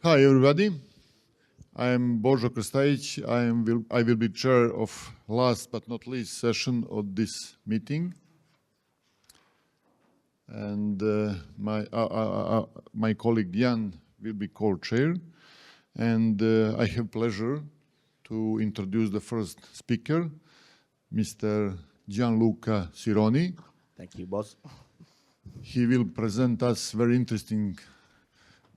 Hi everybody, I am Božo Krstajić. I will be chair of last but not least session of this meeting. And my colleague Jan will be co-chair. And I have pleasure to introduce the first speaker, Mr. Gianluca Sironi. Thank you, boss. He will present us very interesting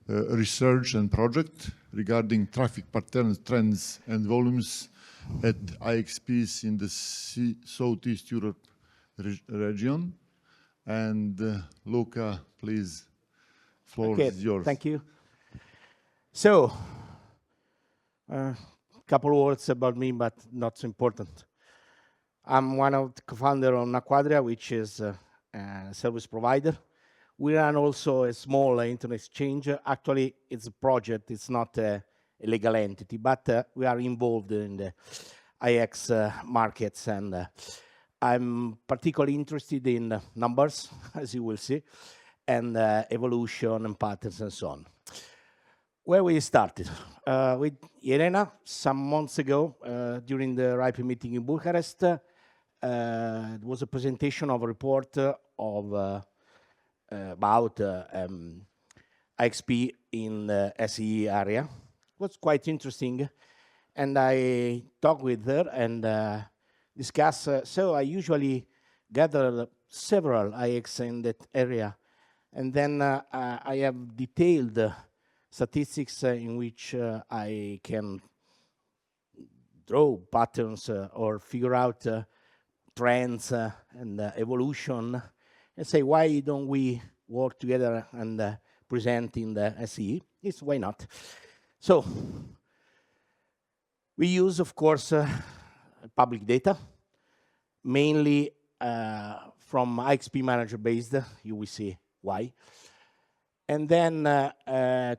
research and project regarding traffic patterns, trends, and volumes at IXPs in the Southeast Europe region. And Luca, please, floor is yours. Thank you. So, a couple of words about me, but not so important. I'm one of the co-founder of Naquadria, which is a service provider. We run also a small internet exchange. Actually, it's a project. It's not a legal entity, but we are involved in the IX markets, and I'm particularly interested in numbers, as you will see, and evolution and patterns and so on. Where we started? With Elena, some months ago, during the RIPE meeting in Bucharest, there was a presentation of a report of about IXP in the SE area. It was quite interesting, and I talked with her and discussed. So I usually gather several IX in that area, and then I have detailed statistics in which I can draw patterns or figure out trends and evolution, and say, why don't we work together and present in the SE? It's why not? So we use, of course, public data, mainly from IXP manager based. You will see why. And then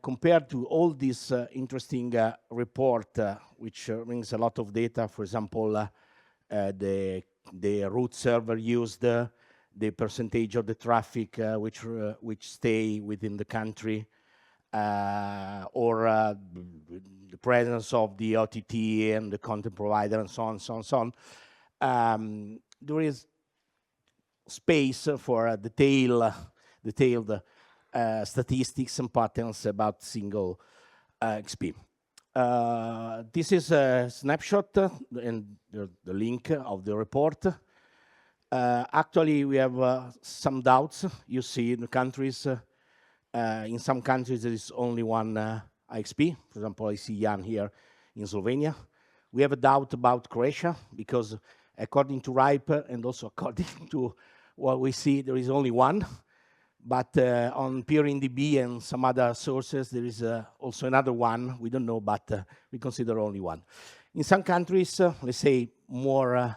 compared to all this interesting report, which brings a lot of data, for example, the root server used, the percentage of the traffic which stay within the country, or the presence of the OTT and the content provider, and so on, so on, so on. There is space for detailed statistics and patterns about single XP. This is a snapshot and the link of the report. Actually, we have some doubts. You see in the countries, in some countries there is only one IXP. For example, I see Jan here in Slovenia. We have a doubt about Croatia because according to RIPE and also according to what we see, there is only one. But on PeerInDB and some other sources, there is also another one. We don't know, but we consider only one. In some countries, let's say more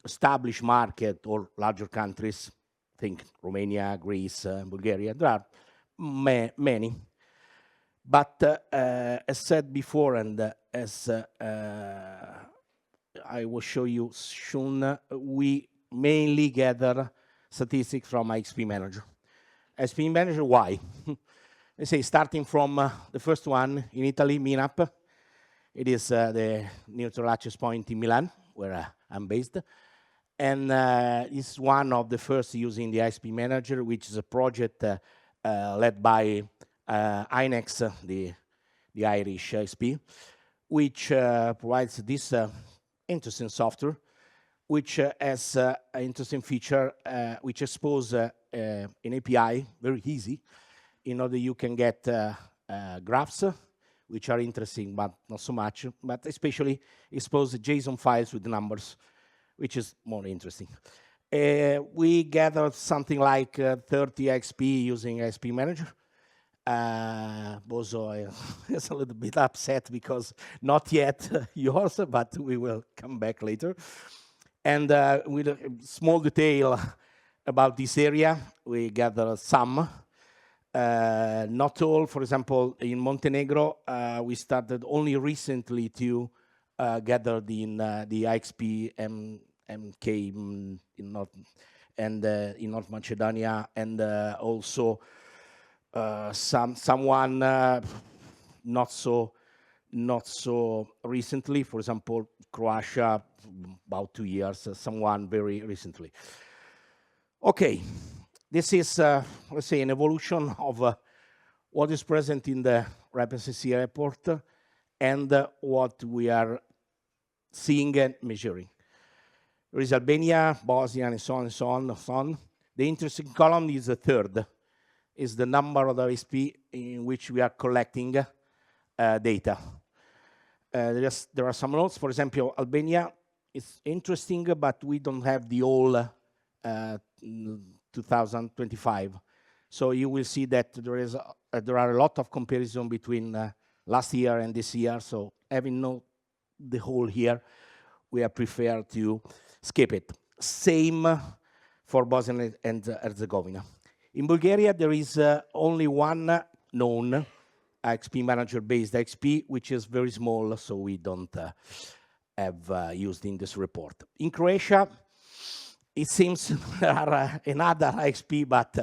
established market or larger countries, think Romania, Greece, Bulgaria, there are many. But as said before, and as I will show you soon, we mainly gather statistics from IXP Manager. IXP Manager, why? Let's say starting from the first one in Italy, MINAP. It is the neutral access point in Milan, where I'm based. And it's one of the first using the IXP Manager, which is a project led by INEX, the Irish IXP, which provides this interesting software, which has an interesting feature, which expose an API very easy, in order you can get graphs, which are interesting, but not so much, but especially expose JSON files with numbers, which is more interesting. We gathered something like 30 IXP using IXP Manager. Bozo is a little bit upset because not yet yours, but we will come back later. And with a small detail about this area, we gathered some. Not all. For example, in Montenegro, we started only recently to gather in the IXP MK in North Macedonia, and also someone not so recently, for example, Croatia, about 2 years, someone very recently. Okay, this is, let's say, an evolution of what is present in the RAPCC report and what we are seeing and measuring. There is Albania, Bosnia, and so on and so on and so on. The interesting column is the third, is the number of the IXP in which we are collecting data. There are some notes. For example, Albania is interesting, but we don't have the whole 2025. So you will see that there are a lot of comparison between last year and this year. So having no the whole here, we are prepared to skip it. Same for Bosnia and Herzegovina. In Bulgaria, there is only one known IXP manager-based IXP, which is very small, so we don't have used in this report. In Croatia, it seems there are another IXP, but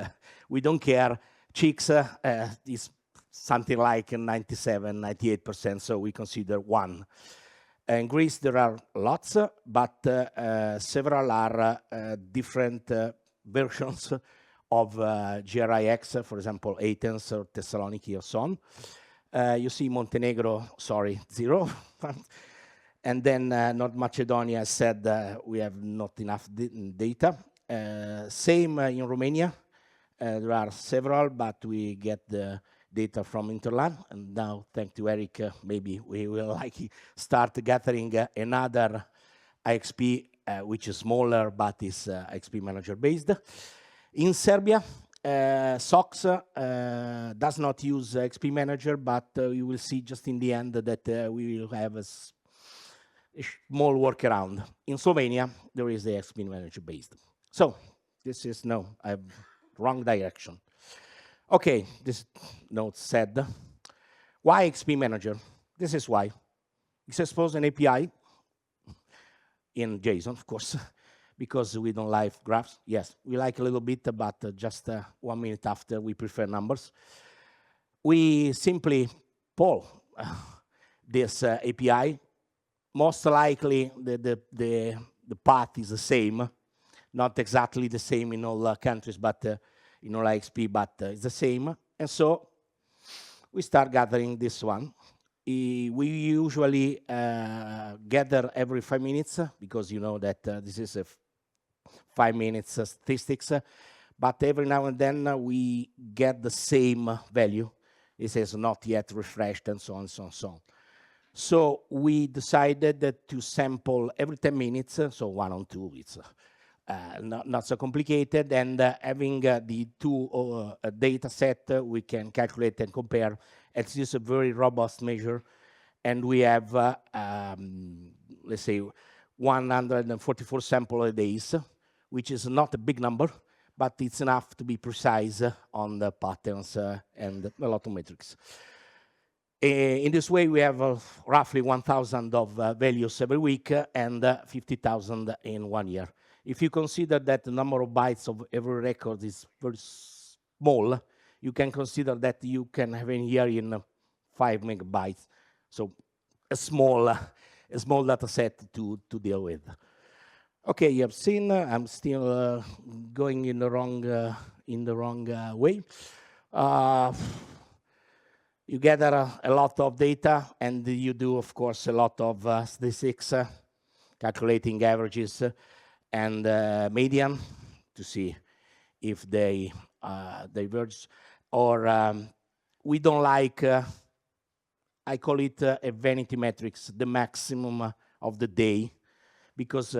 we don't care. Chicks is something like 97, 98%, so we consider one. In Greece, there are lots, but several are different versions of GRIX, for example, Athens or Thessaloniki or so on. You see Montenegro, sorry, 0. And then North Macedonia said we have not enough data. Same in Romania. There are several, but we get the data from Interland. And now, thanks to Eric, maybe we will start gathering another IXP, which is smaller, but is IXP manager based. In Serbia, SOX does not use IXP manager, but you will see just in the end that we will have a small workaround. In Slovenia, there is the IXP manager based. So this is wrong direction. Okay, this note said, why IXP manager? This is why. It's expose an API in JSON, of course, because we don't like graphs. Yes, we like a little bit, but just 1 minute after, we prefer numbers. We simply pull this API. Most likely, the path is the same, not exactly the same in all countries, but in all IXP, but it's the same. And so we start gathering this one. We usually gather every 5 minutes because you know that this is a 5 minutes statistics, but every now and then we get the same value. It says not yet refreshed and so on, so on, so on. So we decided to sample every 10 minutes, so 1 on 2, it's not so complicated, and having the two data set, we can calculate and compare. It's just a very robust measure, and we have, let's say, 144 sample a days, which is not a big number, but it's enough to be precise on the patterns and a lot of metrics. In this way, we have roughly 1,000 of values every week and 50,000 in 1 year. If you consider that the number of bytes of every record is very small, you can consider that you can have in here in 5 megabytes. So a small data set to deal with. Okay, you have seen, I'm still going in the wrong way. You gather a lot of data, and you do, of course, a lot of statistics, calculating averages and median to see if they diverge. Or we don't like, I call it a vanity metrics, the maximum of the day, because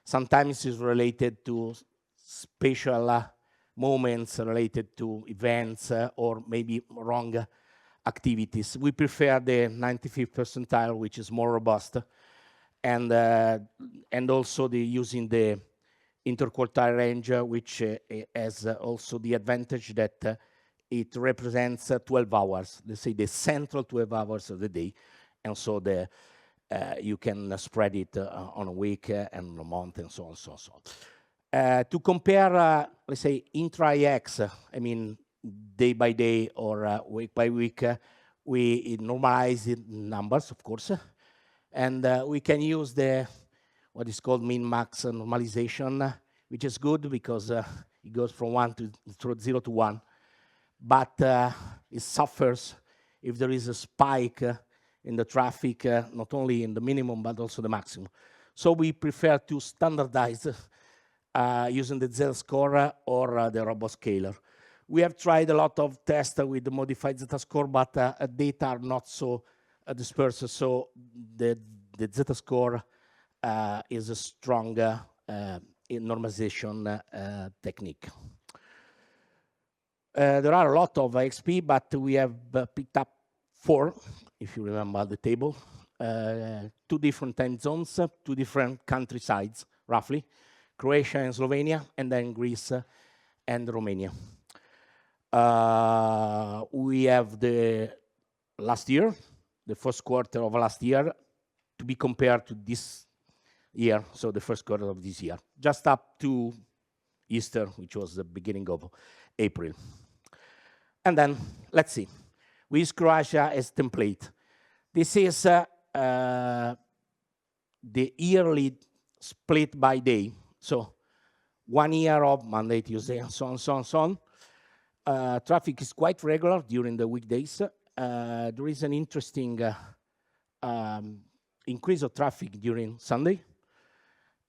sometimes it's related to spatial moments related to events or maybe wrong activities. We prefer the 95th percentile, which is more robust, and also using the interquartile range, which has also the advantage that it represents 12 hours, let's say the central 12 hours of the day, and so you can spread it on a week and a month and so on, so on, so on. To compare, let's say, intra-IX, I mean, day by day or week by week, we normalize the numbers, of course, and we can use what is called min-max normalization, which is good because it goes from 0 to 1, but it suffers if there is a spike in the traffic, not only in the minimum, but also the maximum. So we prefer to standardize using the z-score or the RoboScaler. We have tried a lot of tests with the modified z-score, but data are not so dispersed, so the z-score is a stronger normalization technique. There are a lot of IXP, but we have picked up 4, if you remember the table. 2 different time zones, 2 different country sides, roughly. Croatia and Slovenia, and then Greece and Romania. We have the last year, the first quarter of last year, to be compared to this year, so the first quarter of this year, just up to Easter, which was the beginning of April. And then, let's see. We use Croatia as template. This is the yearly split by day. So 1 year of Monday, Tuesday, and so on, so on, so on. Traffic is quite regular during the weekdays. There is an interesting increase of traffic during Sunday.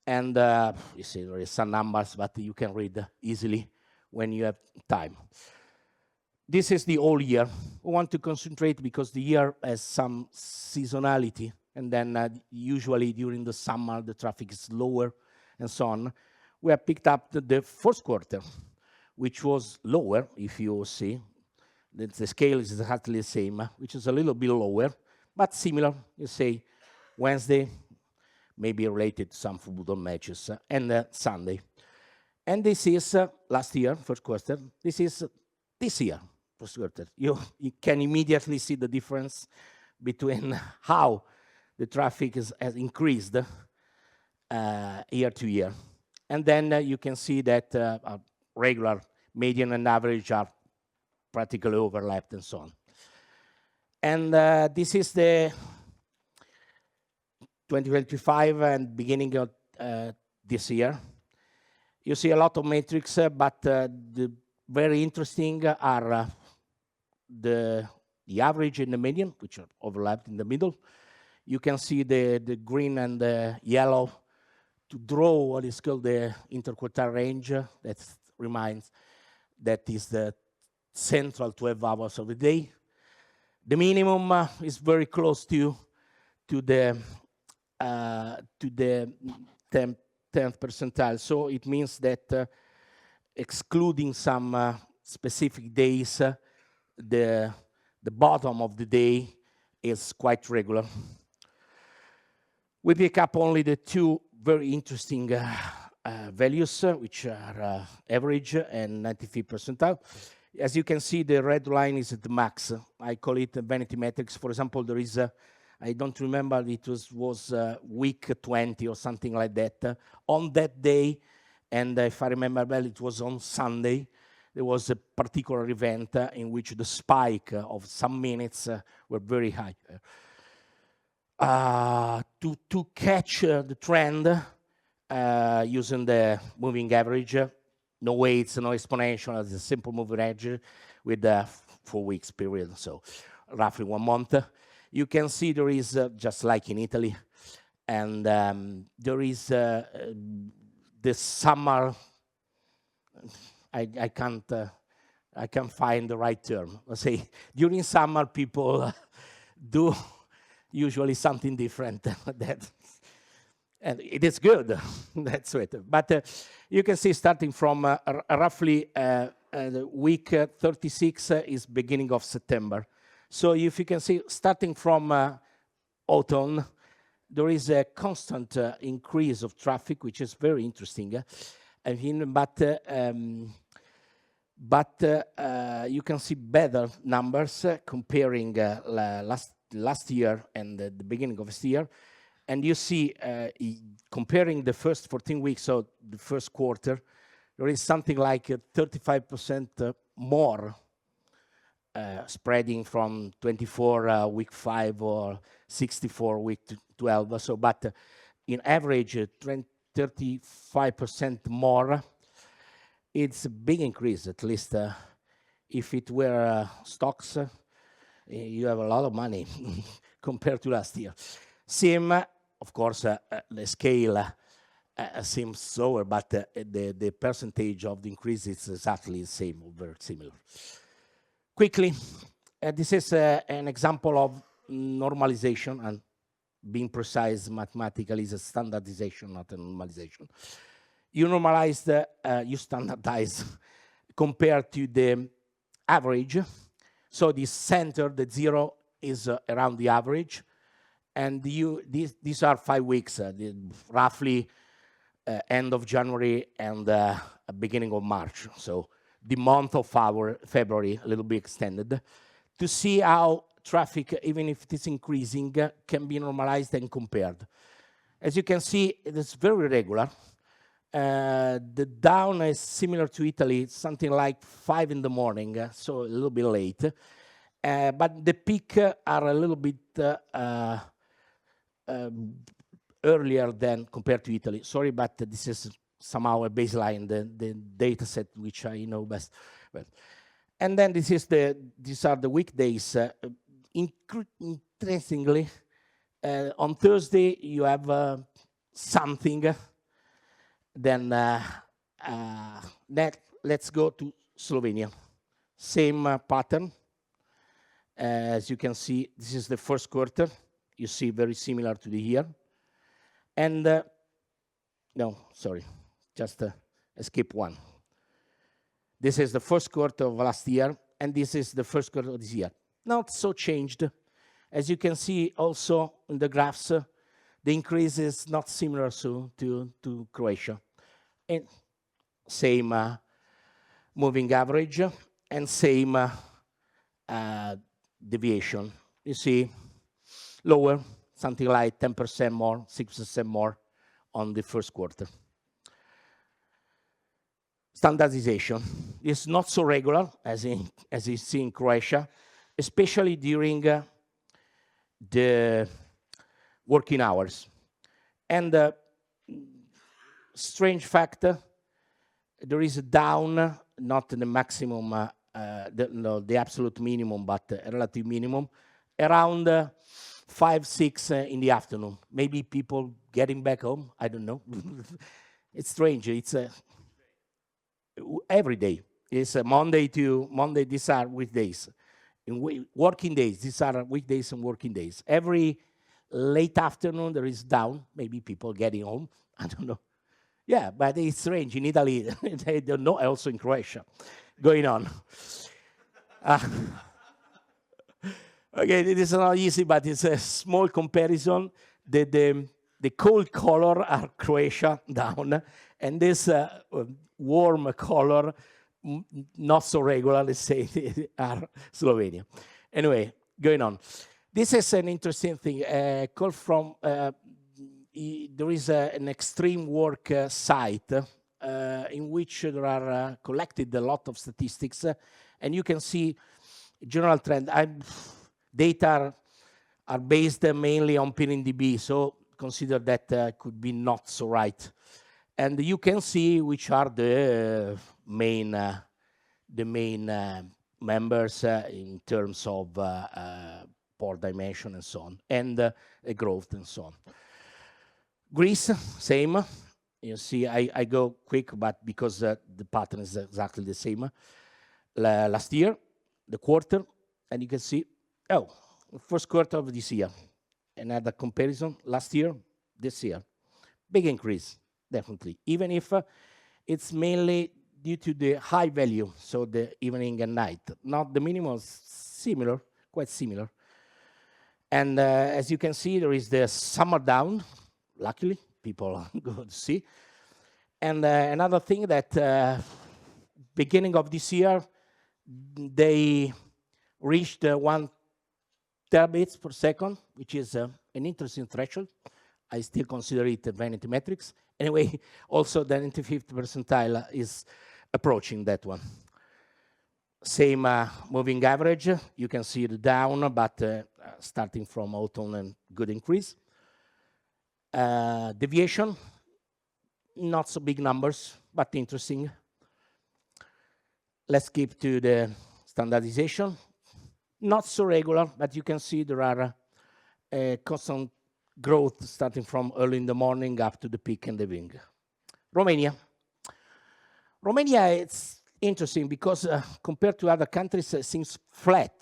And you see there is some numbers, but you can read easily when you have time. This is the whole year. We want to concentrate because the year has some seasonality, and then usually during the summer the traffic is lower and so on. We have picked up the first quarter, which was lower, if you see. The scale is exactly the same, which is a little bit lower, but similar. You say Wednesday, maybe related to some football matches, and Sunday. And this is last year, first quarter. This is this year, first quarter. You can immediately see the difference between how the traffic has increased year to year. And then you can see that regular, median, and average are practically overlapped and so on. And this is the 2025 and beginning of this year. You see a lot of metrics, but the very interesting are the average and the median, which are overlapped in the middle. You can see the green and the yellow to draw what is called the interquartile range. That reminds that is the central 12 hours of the day. The minimum is very close to the 10th percentile. So it means that excluding some specific days, the bottom of the day is quite regular. We pick up only the 2 very interesting values, which are average and 95th percentile. As you can see, the red line is at the max. I call it vanity metrics. For example, there is I don't remember, it was week 20 or something like that. On that day, and if I remember well, it was on Sunday, there was a particular event in which the spike of some minutes were very high. To catch the trend using the moving average, no weights, no exponential, it's a simple moving average with a 4 weeks period, so roughly 1 month. You can see there is, just like in Italy, and there is the summer, I can't find the right term. Let's say during summer people do usually something different. And it is good, that's it. But you can see starting from roughly week 36 is beginning of September. So if you can see, starting from autumn, there is a constant increase of traffic, which is very interesting. But you can see better numbers comparing last year and the beginning of this year. And you see, comparing the first 14 weeks of the first quarter, there is something like 35% more spreading from 24 week 5 or 64 week 12. So, but in average, 35% more. It's a big increase, at least if it were stocks, you have a lot of money compared to last year. SIM, of course, the scale seems lower, but the percentage of the increase is exactly the same, or very similar. Quickly, this is an example of normalization, and being precise mathematically is a standardization, not a normalization. You normalize, you standardize compared to the average. So the center, the 0, is around the average. And these are 5 weeks, roughly end of January and beginning of March. So the month of February, a little bit extended, to see how traffic, even if it is increasing, can be normalized and compared. As you can see, it is very regular. The down is similar to Italy, something like 5 in the morning, so a little bit late. But the peak are a little bit earlier than compared to Italy. Sorry, but this is somehow a baseline, the data set which I know best. And then these are the weekdays. Interestingly, on Thursday you have something. Then let's go to Slovenia. Same pattern. As you can see, this is the first quarter. You see very similar to the year. And no, sorry, just skip one. This is the first quarter of last year, and this is the first quarter of this year. Not so changed. As you can see also in the graphs, the increase is not similar to Croatia. And same moving average and same deviation. You see lower, something like 10% more, 6% more on the first quarter. Standardization is not so regular as you see in Croatia, especially during the working hours. And strange factor, there is a down, not the maximum, the absolute minimum, but a relative minimum, around 5, 6 in the afternoon. Maybe people getting back home, I don't know. It's strange, it's every day. It's Monday to Monday, these are weekdays. In working days, these are weekdays and working days. Every late afternoon, there is down, maybe people getting home, I don't know. Yeah, but it's strange. In Italy, they don't know, also in Croatia, going on. Okay, it is not easy, but it's a small comparison. The cold color are Croatia down, and this warm color, not so regular, let's say, are Slovenia. Anyway, going on. This is an interesting thing. Call from there is an extreme work site in which there are collected a lot of statistics, and you can see general trend. Data are based mainly on PNDB, so consider that could be not so right. And you can see which are the main members in terms of port dimension and so on, and growth and so on. Greece, same. You see, I go quick, but because the pattern is exactly the same. Last year, the quarter, and you can see, the first quarter of this year. Another comparison, last year, this year. Big increase, definitely. Even if it's mainly due to the high value, so the evening and night. Not the minimum, similar, quite similar. And as you can see, there is the summer down. Luckily, people go to see. And another thing that beginning of this year, they reached 1 terabits per second, which is an interesting threshold. I still consider it vanity metrics. Anyway, also the 95th percentile is approaching that one. Same moving average. You can see the down, but starting from autumn and good increase. Deviation, not so big numbers, but interesting. Let's keep to the standardization. Not so regular, but you can see there are constant growth starting from early in the morning up to the peak in the evening. Romania. Romania, it's interesting because compared to other countries, it seems flat.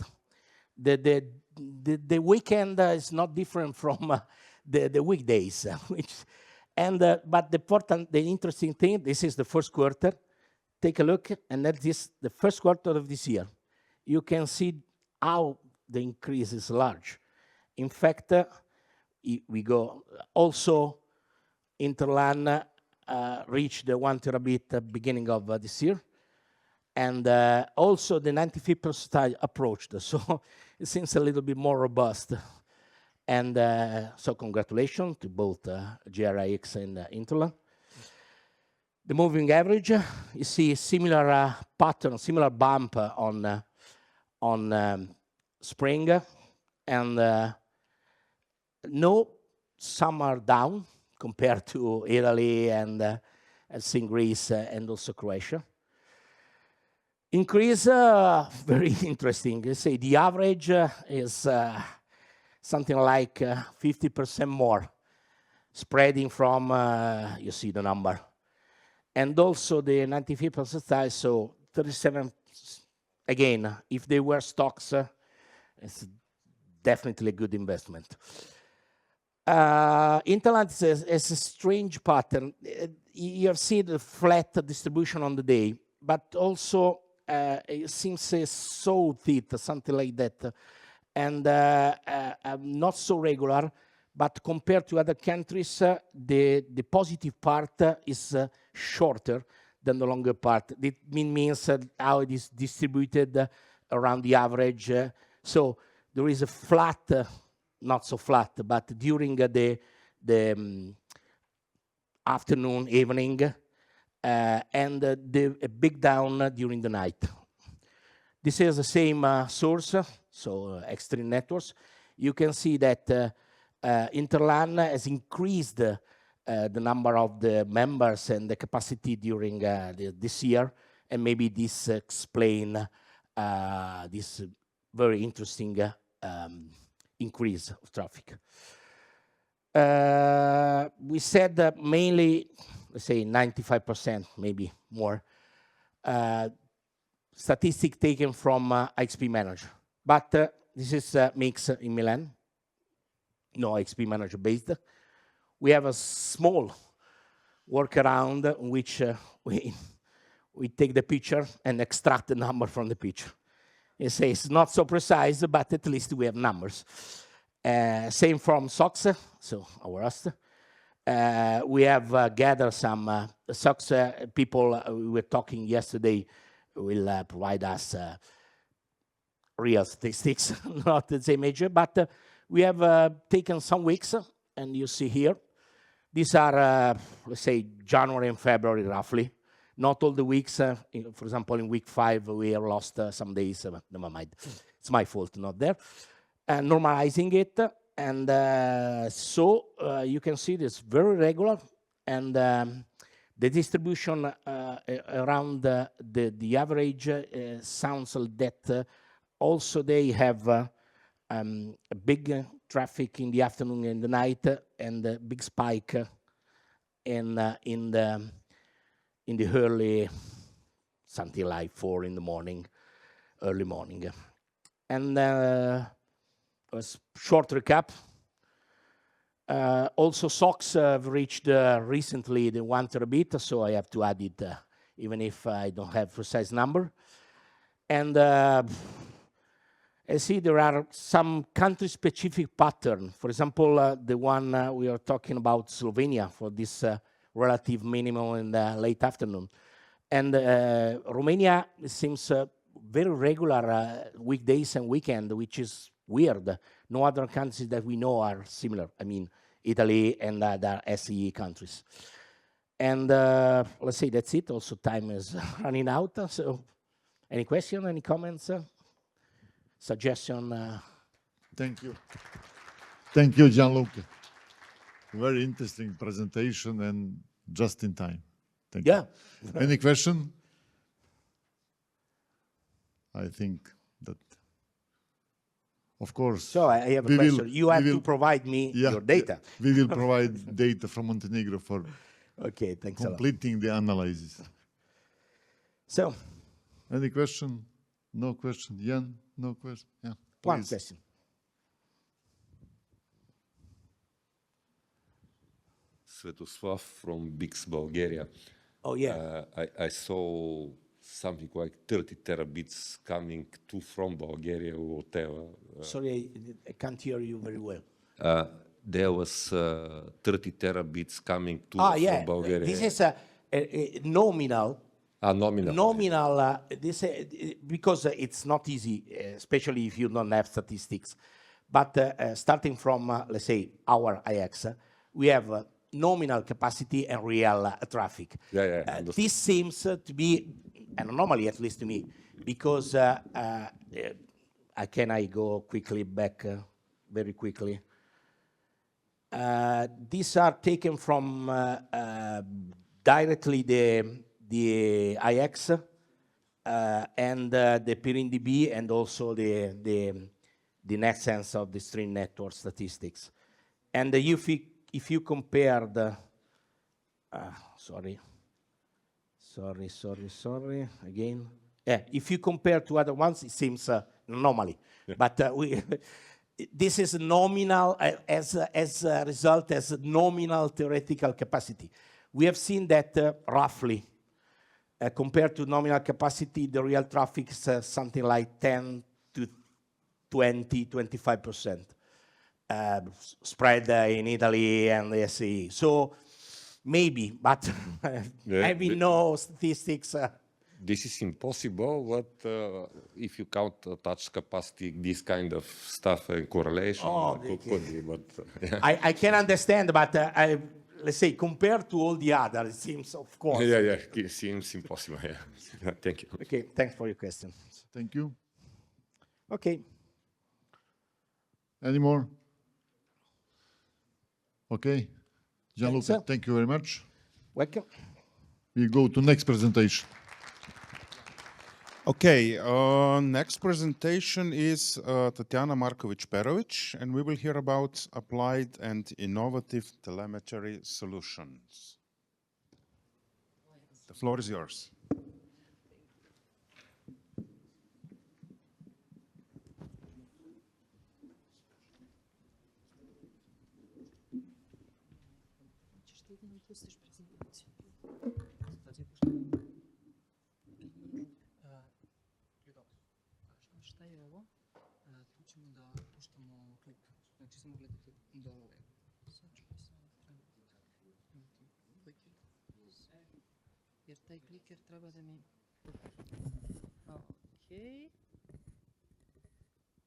The weekend is not different from the weekdays, but the interesting thing, this is the first quarter. Take a look, and that is the first quarter of this year. You can see how the increase is large. In fact, we go also Interland reached the 1 terabit at beginning of this year, and also the 95th percentile approached, so it seems a little bit more robust. And so congratulations to both GRIX and Interland. The moving average, you see similar pattern, similar bump on spring, and no, some are down compared to Italy and Greece and also Croatia. Increase, very interesting. You see the average is something like 50% more, spreading from, you see the number. And also the 95th percentile, so 37, again, if they were stocks, it's definitely a good investment. Interland is a strange pattern. You have seen the flat distribution on the day, but also it seems so thick, something like that, and not so regular. But compared to other countries, the positive part is shorter than the longer part. It means how it is distributed around the average. So there is a flat, not so flat, but during the afternoon, evening, and a big down during the night. This is the same source, so Extreme Networks. You can see that Interland has increased the number of the members and the capacity during this year, and maybe this explain this very interesting increase of traffic. We said that mainly, let's say 95%, maybe more, statistic taken from IXP Manager. But this is a mix in Milan, no IXP Manager based. We have a small workaround in which we take the picture and extract the number from the picture. It says not so precise, but at least we have numbers. Same from SOX, so our host. We have gathered some SOX people we were talking yesterday will provide us real statistics, not the same major, but we have taken some weeks, and you see here. These are, let's say, January and February, roughly. Not all the weeks. For example, in week 5, we have lost some days. Never mind. It's my fault, not there. Normalizing it. And so you can see this very regular. And the distribution around the average sounds that also they have a big traffic in the afternoon and the night, and a big spike in the early, something like 4 in the morning, early morning. And a short recap. Also, SOX have reached recently the 1 terabit, so I have to add it, even if I don't have precise number. And I see there are some country-specific patterns. For example, the one we are talking about, Slovenia, for this relative minimum in the late afternoon. And Romania seems very regular weekdays and weekend, which is weird. No other countries that we know are similar. I mean, Italy and other SEE countries. And let's say that's it. Also, time is running out. So Any question, any comments, suggestion? Thank you. Thank you, Gianluca. Very interesting presentation and just in time. Thank you. Any question? I think that, of course. So I have a question. You have to provide me your data. We will provide data from Montenegro for thanks completing the analysis. So, any question? No question. Jan, no question? Yeah, one question. Svetoslav from Bix, Bulgaria. Oh, yeah. I saw something like 30 terabits coming from Bulgaria or whatever. Sorry, I can't hear you very well. There was 30 terabits coming from Bulgaria. This is a nominal. Nominal. Because it's not easy, especially if you don't have statistics. But starting from, let's say, our IX, we have nominal capacity and real traffic. This seems to be an anomaly, at least to me, because can I go quickly back, very quickly? These are taken from directly the IX and the PRNDB and also the net sense of the string network statistics. And if you compare the, again. If you compare to other ones, it seems an anomaly. But this is nominal as a result, as nominal theoretical capacity. We have seen that roughly, compared to nominal capacity, the real traffic is something like 10 to 20, 25%. Spread in Italy and the SE. So maybe, but having no statistics. This is impossible, but if you count touch capacity, this kind of stuff and correlation could be. But I can understand, but let's say compared to all the others, it seems, of course. It seems impossible. Thank you. Okay, thanks for your question. Thank you. Okay. Any more? Okay. Gianluca, thank you very much. Welcome. We go to next presentation. Okay, next presentation is Tatjana Markovic Perovic, and we will hear about applied and innovative telemetry solutions. The floor is yours. Šta je ovo? Tu ćemo da puštamo klip. Znači samo gledajte dole. Sad ću kliker. Jer taj kliker treba da mi... Okay.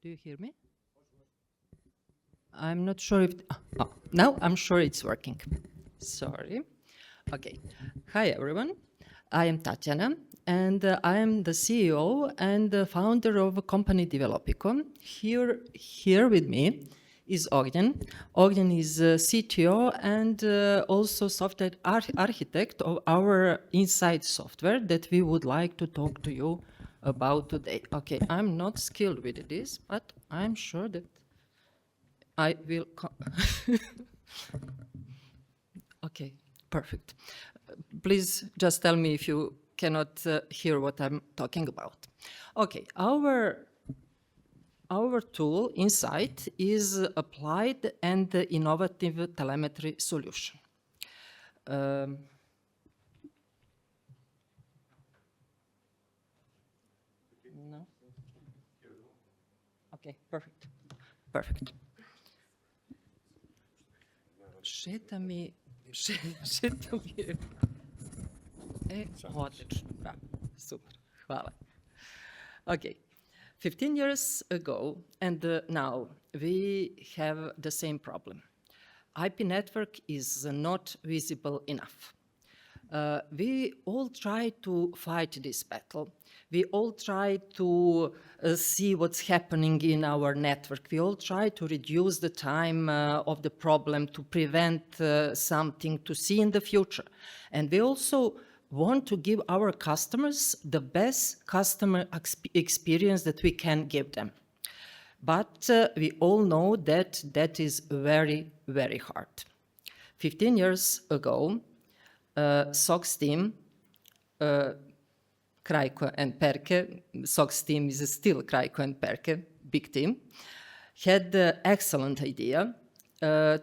Do you hear me? I'm not sure if... now I'm sure it's working. Sorry. Okay. Hi, everyone. I am Tatjana, and I am the CEO and the founder of a company Developico. Here with me is Ognjen. Ognjen is CTO and also software architect of our inside software that we would like to talk to you about today. Okay, I'm not skilled with this, but I'm sure that I will... Okay, perfect. Please just tell me if you cannot hear what I'm talking about. Okay, our tool Insight is applied and innovative telemetry solution. No? Okay, perfect. Perfect. Šeta mi. Odlično, da, super, hvala. Okay, 15 years ago and now we have the same problem. IP network is not visible enough. we all try to fight this battle. We all try to see what's happening in our network. We all try to reduce the time of the problem, to prevent something, to see in the future. And we also want to give our customers the best customer experience that we can give them. But we all know that that is very, very hard. 15 years ago, SOX team, Krajko and Perke, SOX team is still Krajko and Perke, big team, had the excellent idea.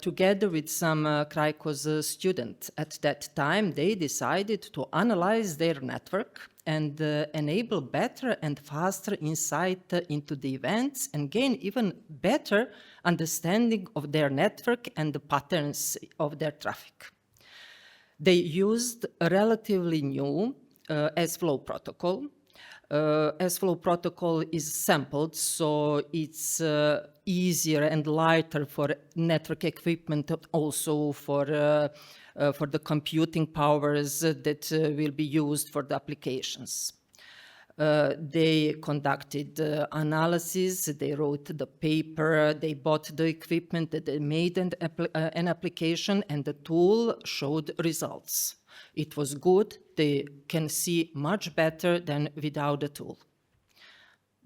Together with some Krajko's students at that time, they decided to analyze their network and enable better and faster insight into the events and gain even better understanding of their network and the patterns of their traffic. They used a relatively new S-Flow protocol. S-Flow protocol is sampled, so it's easier and lighter for network equipment, also for the computing powers that will be used for the applications. They conducted analysis, they wrote the paper, they bought the equipment, they made an application, and the tool showed results. It was good. They can see much better than without the tool.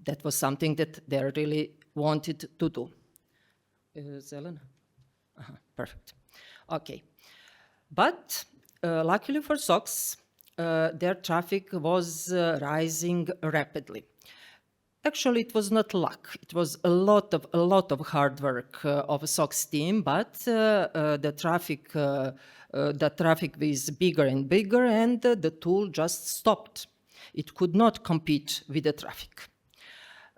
That was something that they really wanted to do. Zelena? Perfect. Okay. But luckily for SOX, their traffic was rising rapidly. Actually, it was not luck. It was a lot of hard work of a SOX team, but the traffic was bigger and bigger, and the tool just stopped. It could not compete with the traffic.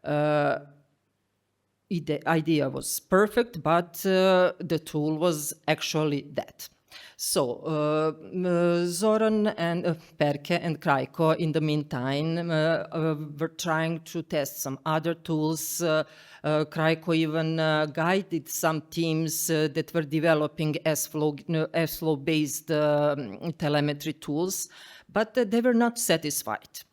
The idea was perfect, but the tool was actually dead. So Zoran and Perke and Krajko, in the meantime, were trying to test some other tools. Krajko even guided some teams that were developing S-Flow-based telemetry tools, but they were not satisfied.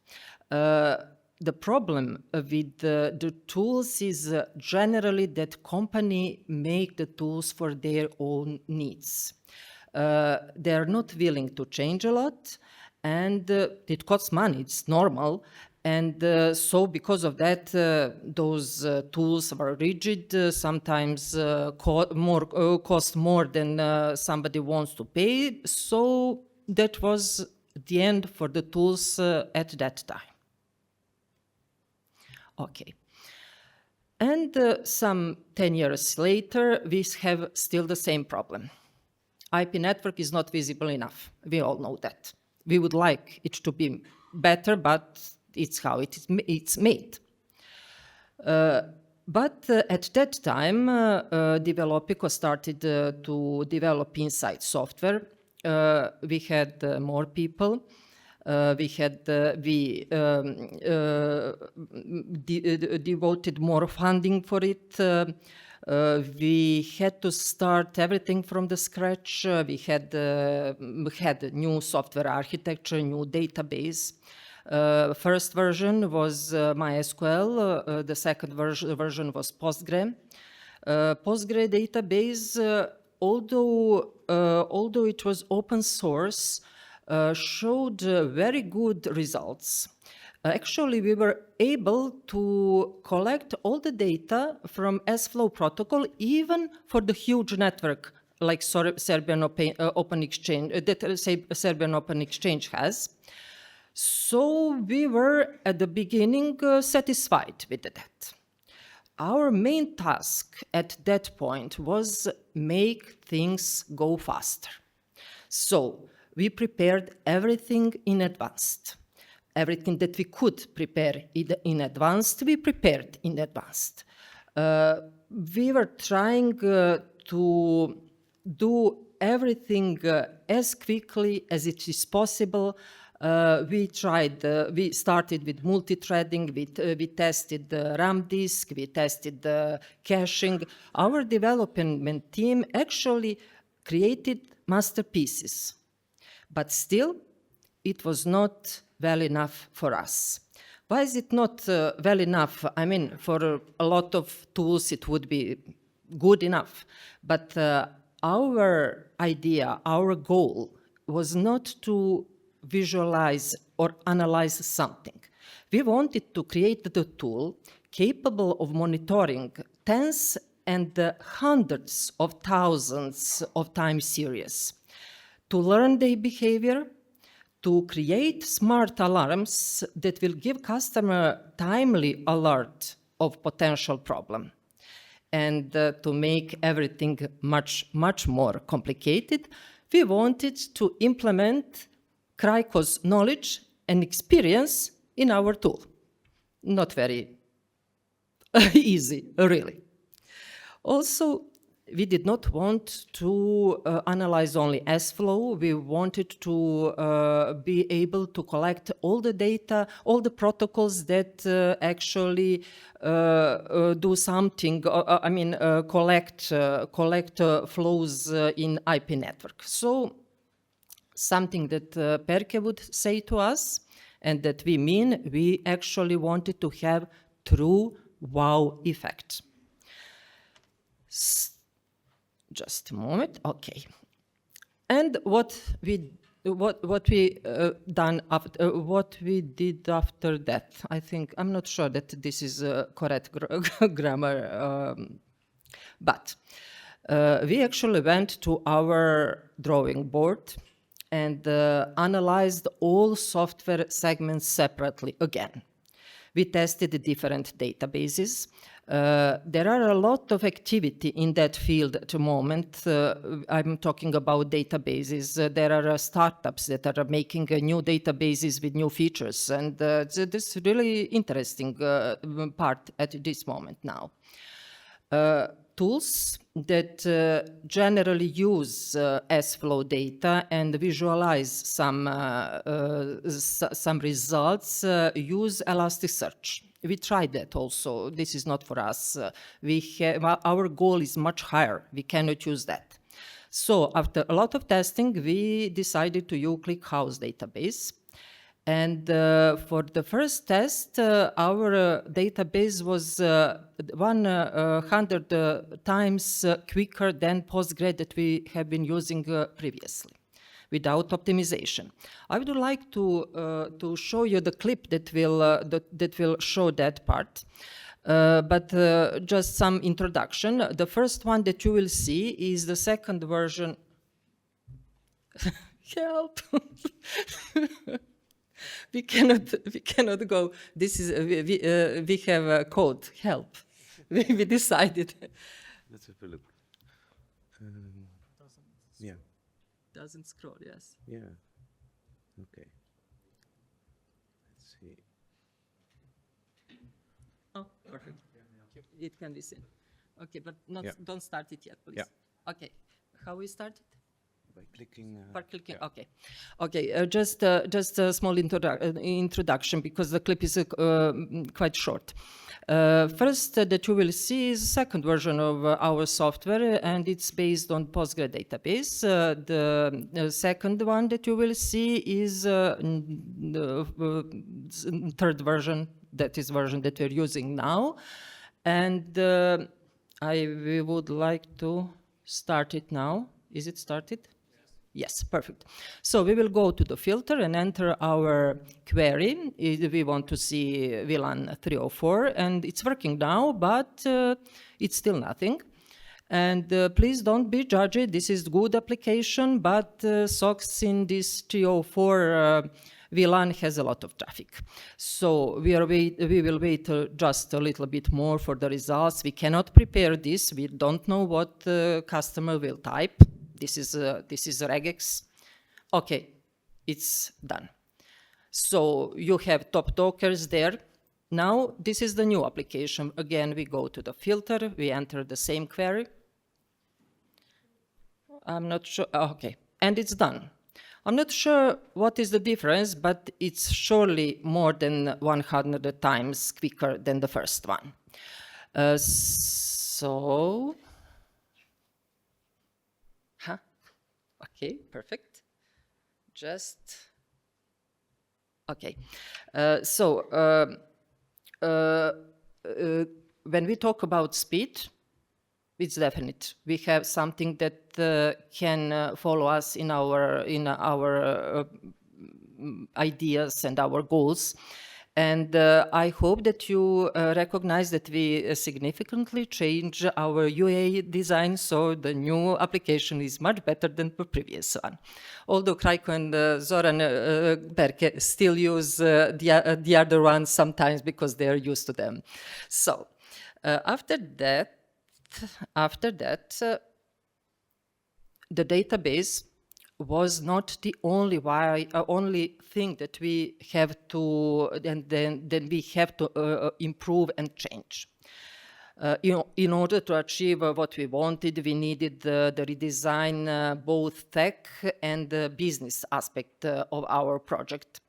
The problem with the tools is generally that companies make the tools for their own needs. They are not willing to change a lot, and it costs money, it's normal. And so because of that, those tools are rigid, sometimes cost more than somebody wants to pay. So that was the end for the tools at that time. Okay. And some 10 years later, we have still the same problem. IP network is not visible enough. We all know that. We would like it to be better, but it's how it's made. But at that time, Developico started to develop inside software. We had more people. We devoted more funding for it. We had to start everything from the scratch. We had new software architecture, new database. First version was MySQL. The second version was Postgre. Postgre database, although it was open source, showed very good results. Actually, we were able to collect all the data from S-Flow protocol, even for the huge network like Serbian Open Exchange, that Serbian Open Exchange has. So we were at the beginning satisfied with that. Our main task at that point was make things go faster. So we prepared everything in advance. Everything that we could prepare in advance, we prepared in advance. We were trying to do everything as quickly as it is possible. We started with multi-threading, we tested the RAM disk, we tested the caching. Our development team actually created masterpieces. But still, it was not well enough for us. Why is it not well enough? I mean, for a lot of tools, it would be good enough. But our idea, our goal was not to visualize or analyze something. We wanted to create the tool capable of monitoring tens and hundreds of thousands of time series, to learn their behavior, to create smart alarms that will give customer timely alert of potential problem. And to make everything much, much more complicated, we wanted to implement Krajko's knowledge and experience in our tool. Not very easy, really. Also, we did not want to analyze only S-flow. We wanted to be able to collect all the data, all the protocols that actually do something, collect flows in IP network. So something that Perke would say to us, and that we mean, we actually wanted to have true wow effect. Just a moment, okay. And what we did after that, I think, I'm not sure that this is correct grammar, but we actually went to our drawing board and analyzed all software segments separately again. We tested the different databases. There are a lot of activity in that field at the moment. I'm talking about databases. There are startups that are making new databases with new features, and this is really interesting part at this moment now. Tools that generally use S-flow data and visualize some results use Elasticsearch. We tried that also. This is not for us. Our goal is much higher. We cannot use that. So after a lot of testing, we decided to use ClickHouse database. And for the first test, our database was 100 times quicker than Postgre that we have been using previously, without optimization. I would like to show you the clip that will show that part. But just some introduction. The first one that you will see is the second version. Help! We cannot go. This is we have a code. Help! We decided. Let's have a look. Yeah. Doesn't scroll. Yes. Yeah. Okay. Let's see. Oh, perfect. It can be seen. Okay, but not, Yeah. don't start it yet, please. Yeah. Okay. How we start it? By clicking. By clicking. Yeah. Okay. Okay. Just a small introduction because the clip is quite short. First that you will see is the second version of our software, and it's based on Postgre database. The second one that you will see is the third version, that is version that we're using now. And we would like to start it now. Is it started? Yes, perfect. So we will go to the filter and enter our query. We want to see VLAN 304, and it's working now, but it's still nothing. And please don't be judgy. This is good application, but SOCKS in this 304 VLAN has a lot of traffic. So we will wait just a little bit more for the results. We cannot prepare this. We don't know what the customer will type. This is regex. Okay, it's done. So you have top dockers there. Now this is the new application. Again, we go to the filter. We enter the same query. I'm not sure. Okay, and it's done. I'm not sure what is the difference, but it's surely more than 100 times quicker than the first one. Okay, perfect. Just Okay. When we talk about speed, it's definite. We have something that can follow us in our ideas and our goals. And I hope that you recognize that we significantly change our UA design, so the new application is much better than the previous one. Although Krajko and Zoran Berke still use the other ones sometimes because they are used to them. So after that, the database was not the only thing that we have to then we have to improve and change. In order to achieve what we wanted, we needed the redesign both tech and business aspect of our project.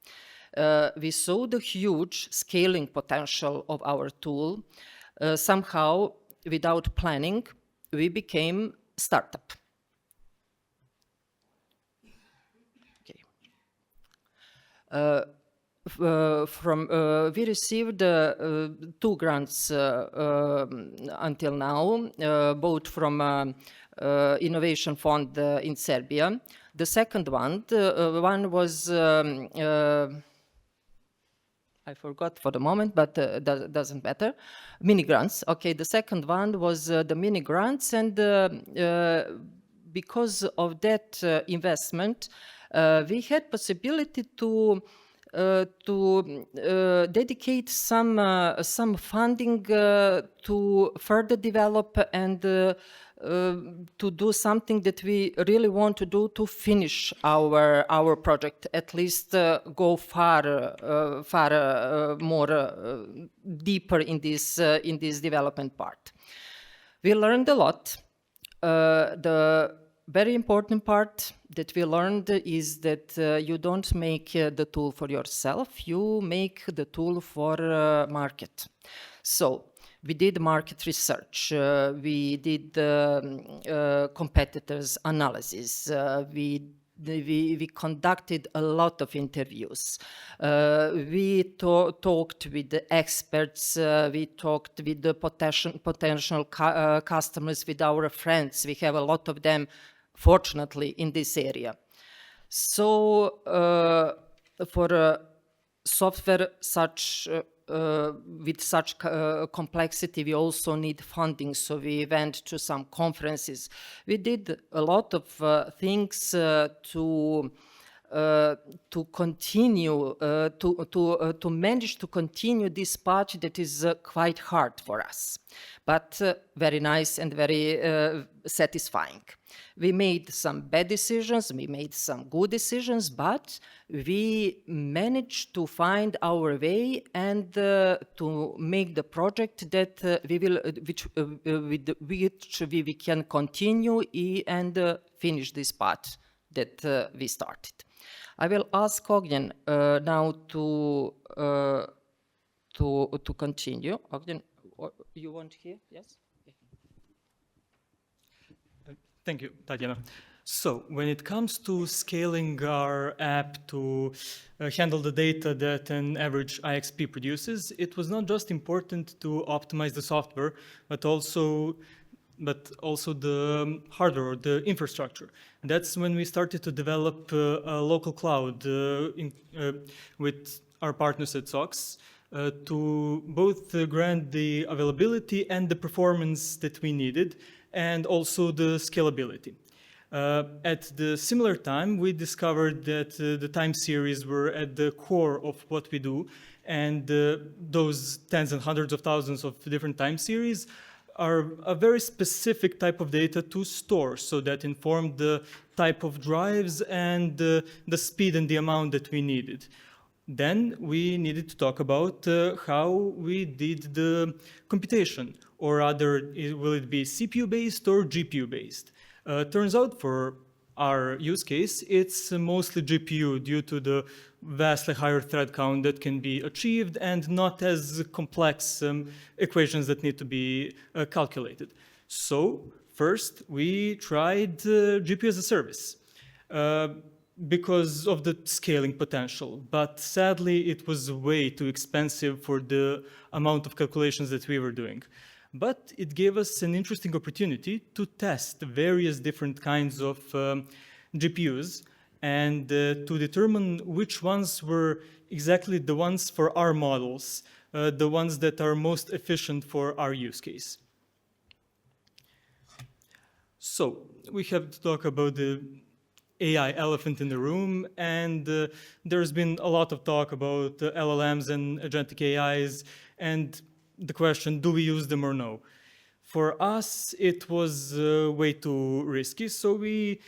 We saw the huge scaling potential of our tool. Somehow, without planning, we became startup. We received 2 grants until now, both from Innovation Fund in Serbia. The second one was, I forgot for the moment, but doesn't matter, mini grants. Okay, the second one was the mini grants, and because of that investment, we had possibility to dedicate some funding to further develop and to do something that we really want to do to finish our project, at least go far more deeper in this development part. We learned a lot. The very important part that we learned is that you don't make the tool for yourself, you make the tool for market. So we did market research, we did competitors analysis, we conducted a lot of interviews. We talked with the experts, we talked with the potential customers, with our friends. We have a lot of them, fortunately, in this area. So for software with such complexity, we also need funding. So we went to some conferences. We did a lot of things to continue, to manage to continue this path that is quite hard for us, but very nice and very satisfying. We made some bad decisions, we made some good decisions, but we managed to find our way and to make the project that with which we can continue and finish this path that we started. I will ask Ognjen now to continue. Ognjen, you want here? Yes. Thank you, Tatjana. So when it comes to scaling our app to handle the data that an average IXP produces, it was not just important to optimize the software, but also the hardware or the infrastructure. And that's when we started to develop a local cloud with our partners at SOX to both grant the availability and the performance that we needed, and also the scalability. At the similar time, we discovered that the time series were at the core of what we do, and those tens and hundreds of thousands of different time series are a very specific type of data to store, so that informed the type of drives and the speed and the amount that we needed. Then we needed to talk about how we did the computation, or rather, will it be CPU-based or GPU-based? Turns out for our use case, it's mostly GPU due to the vastly higher thread count that can be achieved and not as complex equations that need to be calculated. So first, we tried GPU as a service. because of the scaling potential. But sadly, it was way too expensive for the amount of calculations that we were doing. But it gave us an interesting opportunity to test various different kinds of GPUs and to determine which ones were exactly the ones for our models, the ones that are most efficient for our use case. So we have to talk about the AI elephant in the room, and there's been a lot of talk about LLMs and agentic AIs, and the question, do we use them or no? For us, it was way too risky, so we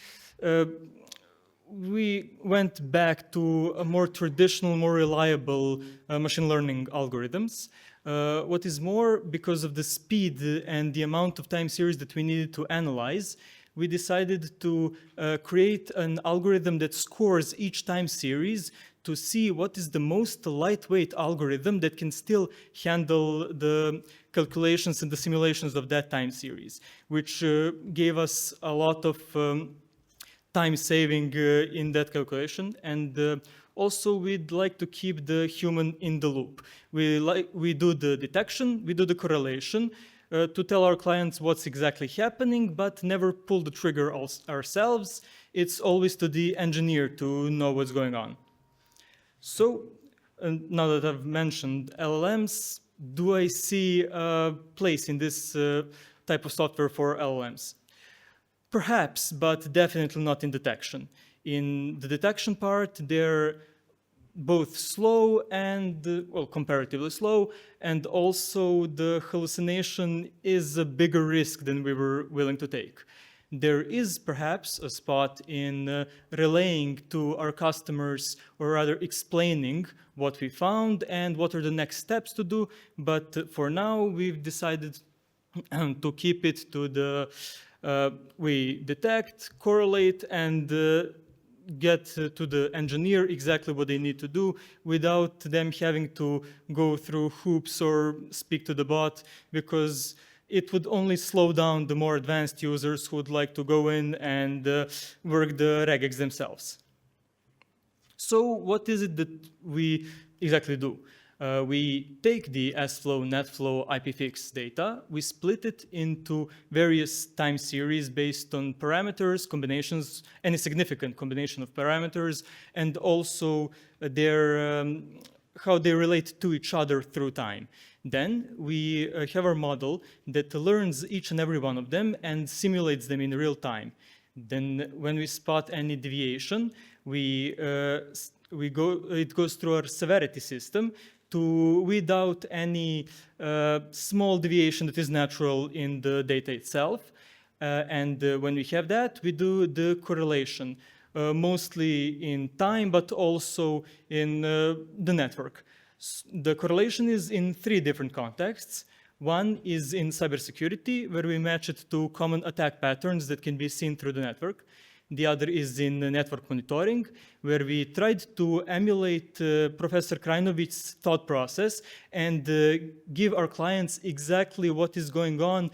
went back to a more traditional, more reliable machine learning algorithms. What is more, because of the speed and the amount of time series that we needed to analyze, we decided to create an algorithm that scores each time series to see what is the most lightweight algorithm that can still handle the calculations and the simulations of that time series, which gave us a lot of time saving in that calculation. And also, we'd like to keep the human in the loop. We do the detection, we do the correlation, to tell our clients what's exactly happening, but never pull the trigger ourselves. It's always to the engineer to know what's going on. So now that I've mentioned LLMs, do I see a place in this type of software for LLMs? Perhaps, but definitely not in detection. In the detection part, they're both slow and, well, comparatively slow, and also the hallucination is a bigger risk than we were willing to take. There is perhaps a spot in relaying to our customers, or rather explaining what we found and what are the next steps to do, but for now we've decided to keep it to the we detect, correlate, and get to the engineer exactly what they need to do without them having to go through hoops or speak to the bot, because it would only slow down the more advanced users who would like to go in and work the regex themselves. So what is it that we exactly do? We take the SFlow, NetFlow, IPFix data, we split it into various time series based on parameters, combinations, any significant combination of parameters, and also their, how they relate to each other through time. Then we have our model that learns each and every one of them and simulates them in real time. Then when we spot any deviation, it goes through our severity system to weed out any small deviation that is natural in the data itself. And when we have that, we do the correlation, mostly in time, but also in the network. The correlation is in 3 different contexts. One is in cybersecurity, where we match it to common attack patterns that can be seen through the network. The other is in network monitoring, where we tried to emulate Professor Krajnovic's thought process and give our clients exactly what is going on,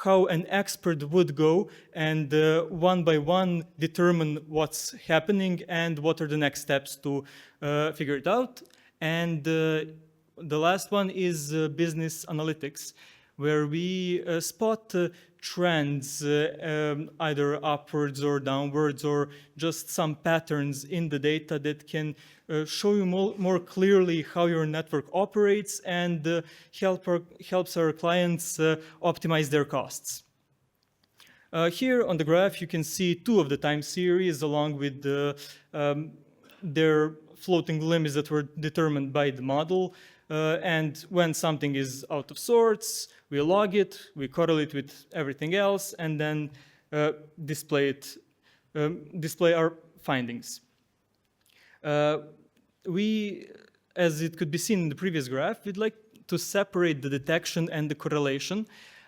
how an expert would go and one by one determine what's happening and what are the next steps to figure it out. And the last one is business analytics, where we spot trends either upwards or downwards, or just some patterns in the data that can show you more clearly how your network operates and helps our clients optimize their costs. Here on the graph, you can see 2 of the time series along with their floating limits that were determined by the model. And when something is out of sorts, we log it, we correlate with everything else, and then display our findings. As it could be seen in the previous graph, we'd like to separate the detection and the correlation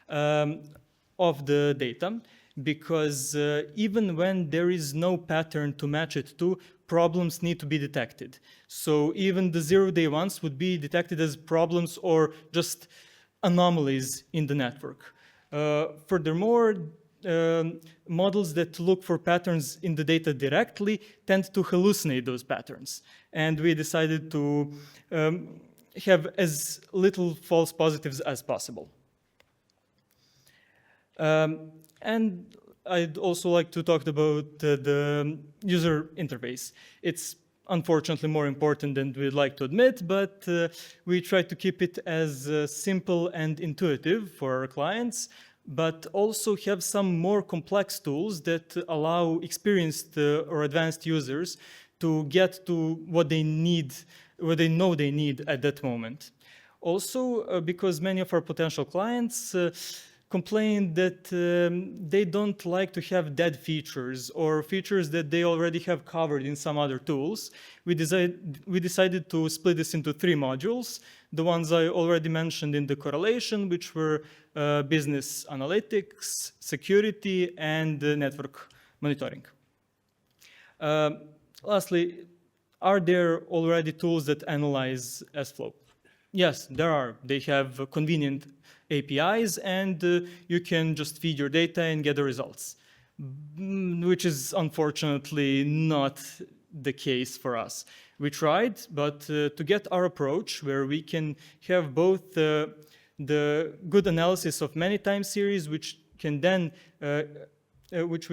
of the data, because even when there is no pattern to match it to, problems need to be detected. So even the 0-day ones would be detected as problems or just anomalies in the network. Furthermore, models that look for patterns in the data directly tend to hallucinate those patterns. And we decided to have as little false positives as possible. And I'd also like to talk about the user interface. It's unfortunately more important than we'd like to admit, but we try to keep it as simple and intuitive for our clients, but also have some more complex tools that allow experienced or advanced users to get to what they need, what they know they need at that moment. Also, because many of our potential clients complain that they don't like to have dead features or features that they already have covered in some other tools. We decided to split this into 3 modules. The ones I already mentioned in the correlation, which were business analytics, security, and network monitoring. Lastly, are there already tools that analyze S-flow? Yes, there are. They have convenient APIs, and you can just feed your data and get the results, which is unfortunately not the case for us. We tried, but to get our approach, where we can have both the good analysis of many time series, which we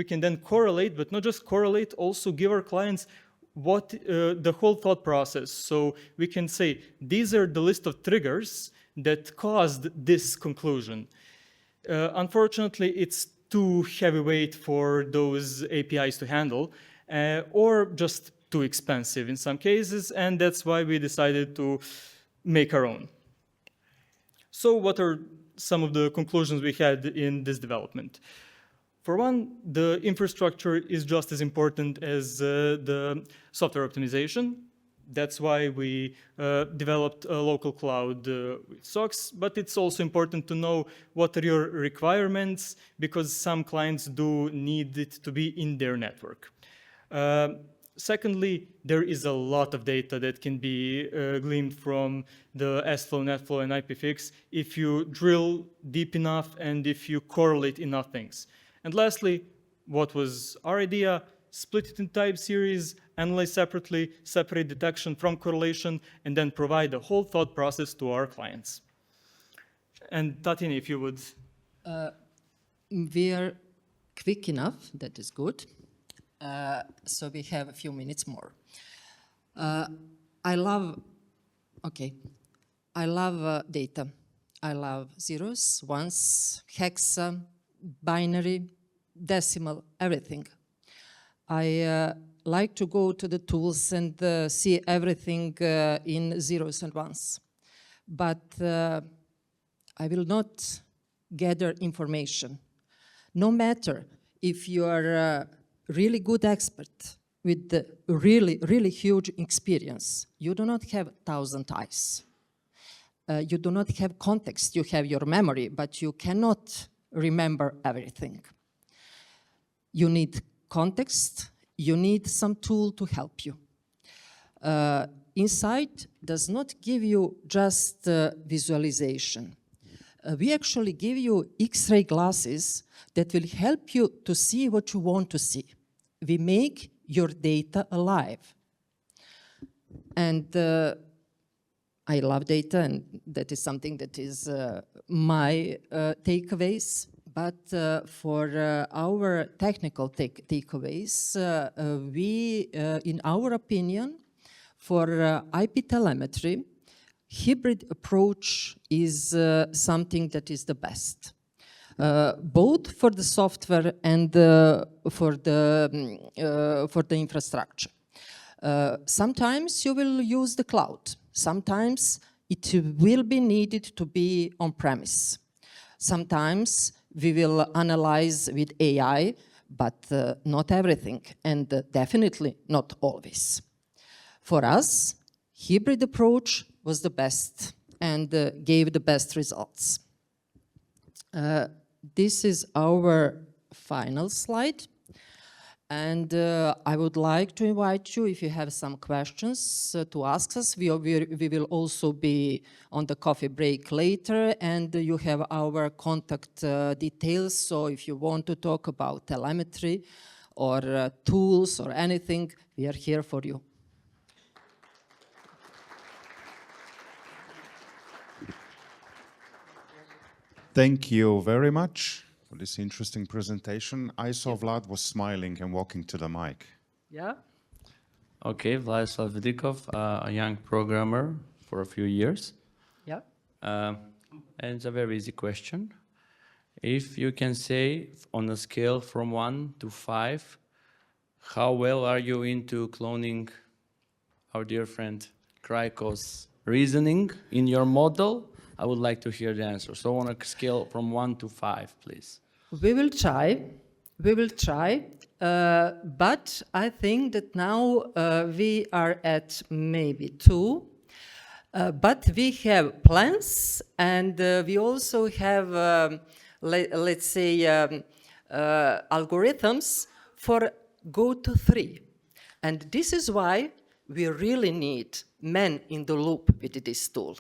can then correlate, but not just correlate, also give our clients what the whole thought process. So we can say, these are the list of triggers that caused this conclusion. Unfortunately, it's too heavyweight for those APIs to handle, or just too expensive in some cases, and that's why we decided to make our own. So what are some of the conclusions we had in this development? For one, the infrastructure is just as important as the software optimization. That's why we developed a local cloud with SOCs, but it's also important to know what are your requirements, because some clients do need it to be in their network. Secondly, there is a lot of data that can be gleaned from the S-flow, NetFlow, and IPFix if you drill deep enough and if you correlate enough things. And lastly, what was our idea? Split it in type series, analyze separately, separate detection from correlation, and then provide the whole thought process to our clients. And Tatjana, if you would. We are quick enough, that is good. So we have a few minutes more. I love data. I love zeros, ones, hexa, binary, decimal, everything. I like to go to the tools and see everything in zeros and ones. But I will not gather information. No matter if you are a really good expert with the really, really huge experience, you do not have 1,000 eyes. You do not have context. You have your memory, but you cannot remember everything. You need context, you need some tool to help you. Insight does not give you just visualization. We actually give you X-ray glasses that will help you to see what you want to see. We make your data alive. And I love data, and that is something that is my takeaways. But for our technical takeaways, we, in our opinion, for IP telemetry, hybrid approach is something that is the best, both for the software and for the infrastructure. Sometimes you will use the cloud. Sometimes it will be needed to be on-premise. Sometimes we will analyze with AI, but not everything, and definitely not always. For us, hybrid approach was the best and gave the best results. This is our final slide. And I would like to invite you, if you have some questions, to ask us. We will also be on the coffee break later, and you have our contact details. So if you want to talk about telemetry or tools or anything, we are here for you. Thank you very much for this interesting presentation. I saw Vlad was smiling and walking to the mic. Yeah. Okay, Vladislav Vidikov, a young programmer for a few years. Yeah. And it's a very easy question. If you can say on a scale from 1 to 5, how well are you into cloning our dear friend Krajko's reasoning in your model? I would like to hear the answer. So on a scale from 1 to 5, please. We will try. We will try. But I think that now we are at maybe 2. But we have plans, and we also have, let's say, algorithms for go to 3. And this is why we really need men in the loop with this tool.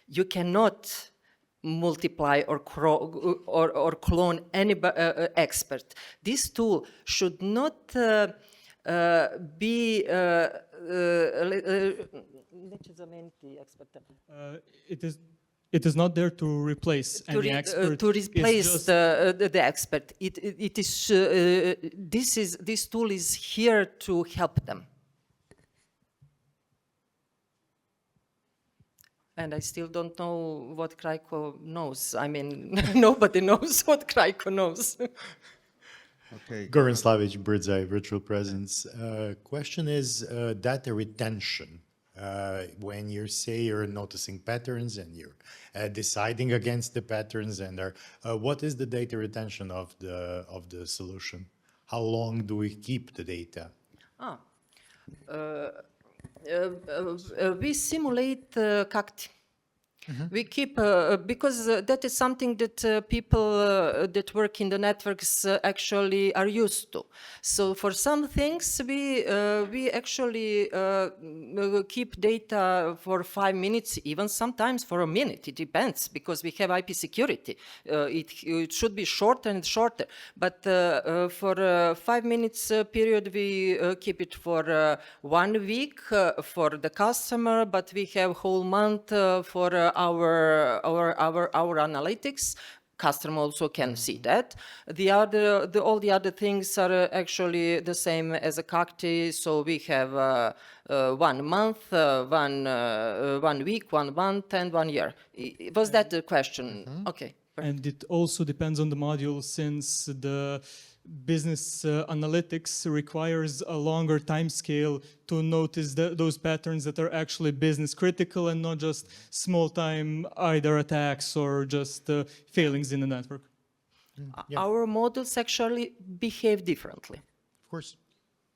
You cannot multiply or clone any expert. This tool should not be It is not there to replace any expert. To replace the expert. This tool is here to help them. And I still don't know what Krajko knows. I mean, nobody knows what Krajko knows. Okay. Goran Slavic, Bird's Eye Virtual Presence. Question is data retention. When you say you're noticing patterns and you're deciding against the patterns, and what is the data retention of the solution? How long do we keep the data? We simulate CACT. We keep, because that is something that people that work in the networks actually are used to. So for some things, we actually keep data for 5 minutes, even sometimes for a minute. It depends, because we have IP security. It should be shorter and shorter. But for a 5 minutes period, we keep it for 1 week for the customer, but we have whole month for our analytics. Customer also can see that. All the other things are actually the same as a CACT. So we have 1 month, 1 week, 1 month, and 1 year. Was that the question? Okay. And it also depends on the module, since the business analytics requires a longer time scale to notice those patterns that are actually business critical and not just small time either attacks or just failings in the network. Yeah. Our models actually behave differently. Of course.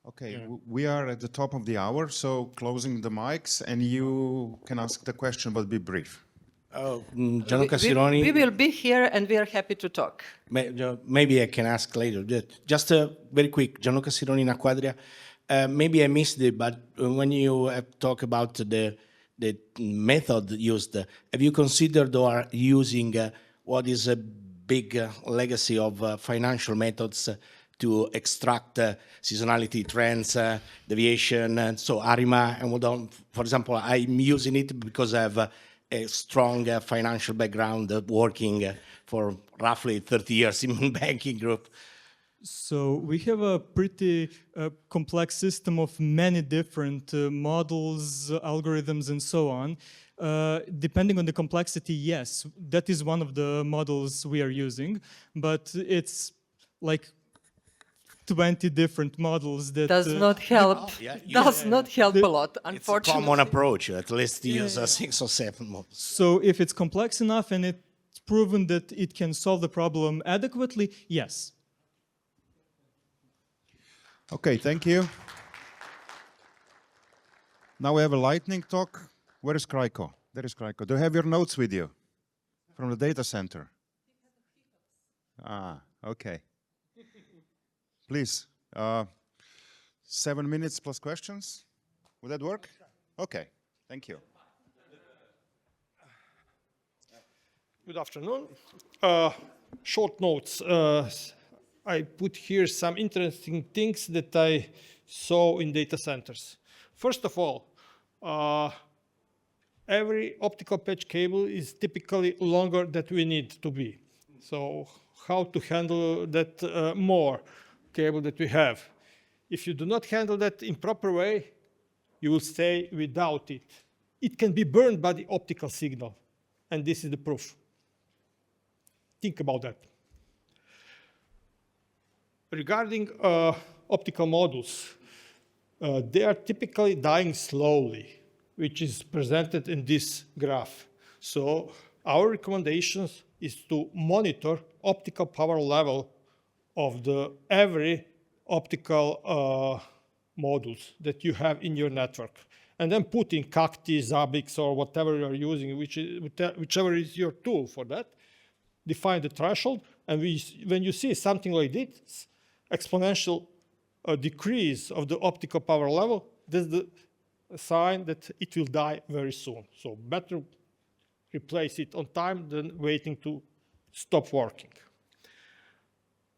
Okay, we are at the top of the hour, so closing the mics, and you can ask the question, but be brief. Gianluca Sironi. We will be here and we are happy to talk. Maybe I can ask later. Just very quick, Gianluca Sironi, Naquadria. Maybe I missed it, but when you talk about the method used, have you considered or using what is a big legacy of financial methods to extract seasonality trends, deviation, and so ARIMA and what on? For example, I'm using it because I have a strong financial background working for roughly 30 years in banking group. So we have a pretty complex system of many different models, algorithms, and so on. Depending on the complexity, yes, that is one of the models we are using, but it's like 20 different models that does not help. Not help a lot, unfortunately. It's a common approach. At least use 6 or 7 models. So if it's complex enough and it's proven that it can solve the problem adequately, yes. Okay, thank you. Now we have a lightning talk. Where is Krajko? There is Krajko. Do you have your notes with you from the data center? Ah, okay. Please, 7 minutes plus questions. Would that work? Okay, thank you. Good afternoon. Short notes. I put here some interesting things that I saw in data centers. First of all, every optical patch cable is typically longer than we need to be. So how to handle that more cable that we have? If you do not handle that in proper way, you will stay without it. It can be burned by the optical signal, and this is the proof. Think about that. Regarding optical modules, they are typically dying slowly, which is presented in this graph. So our recommendations is to monitor optical power level of every optical modules that you have in your network, and then put in CACTI, Zabbix, or whatever you're using, whichever is your tool for that. Define the threshold, and when you see something like this, exponential decrease of the optical power level, that's the sign that it will die very soon. So better replace it on time than waiting to stop working.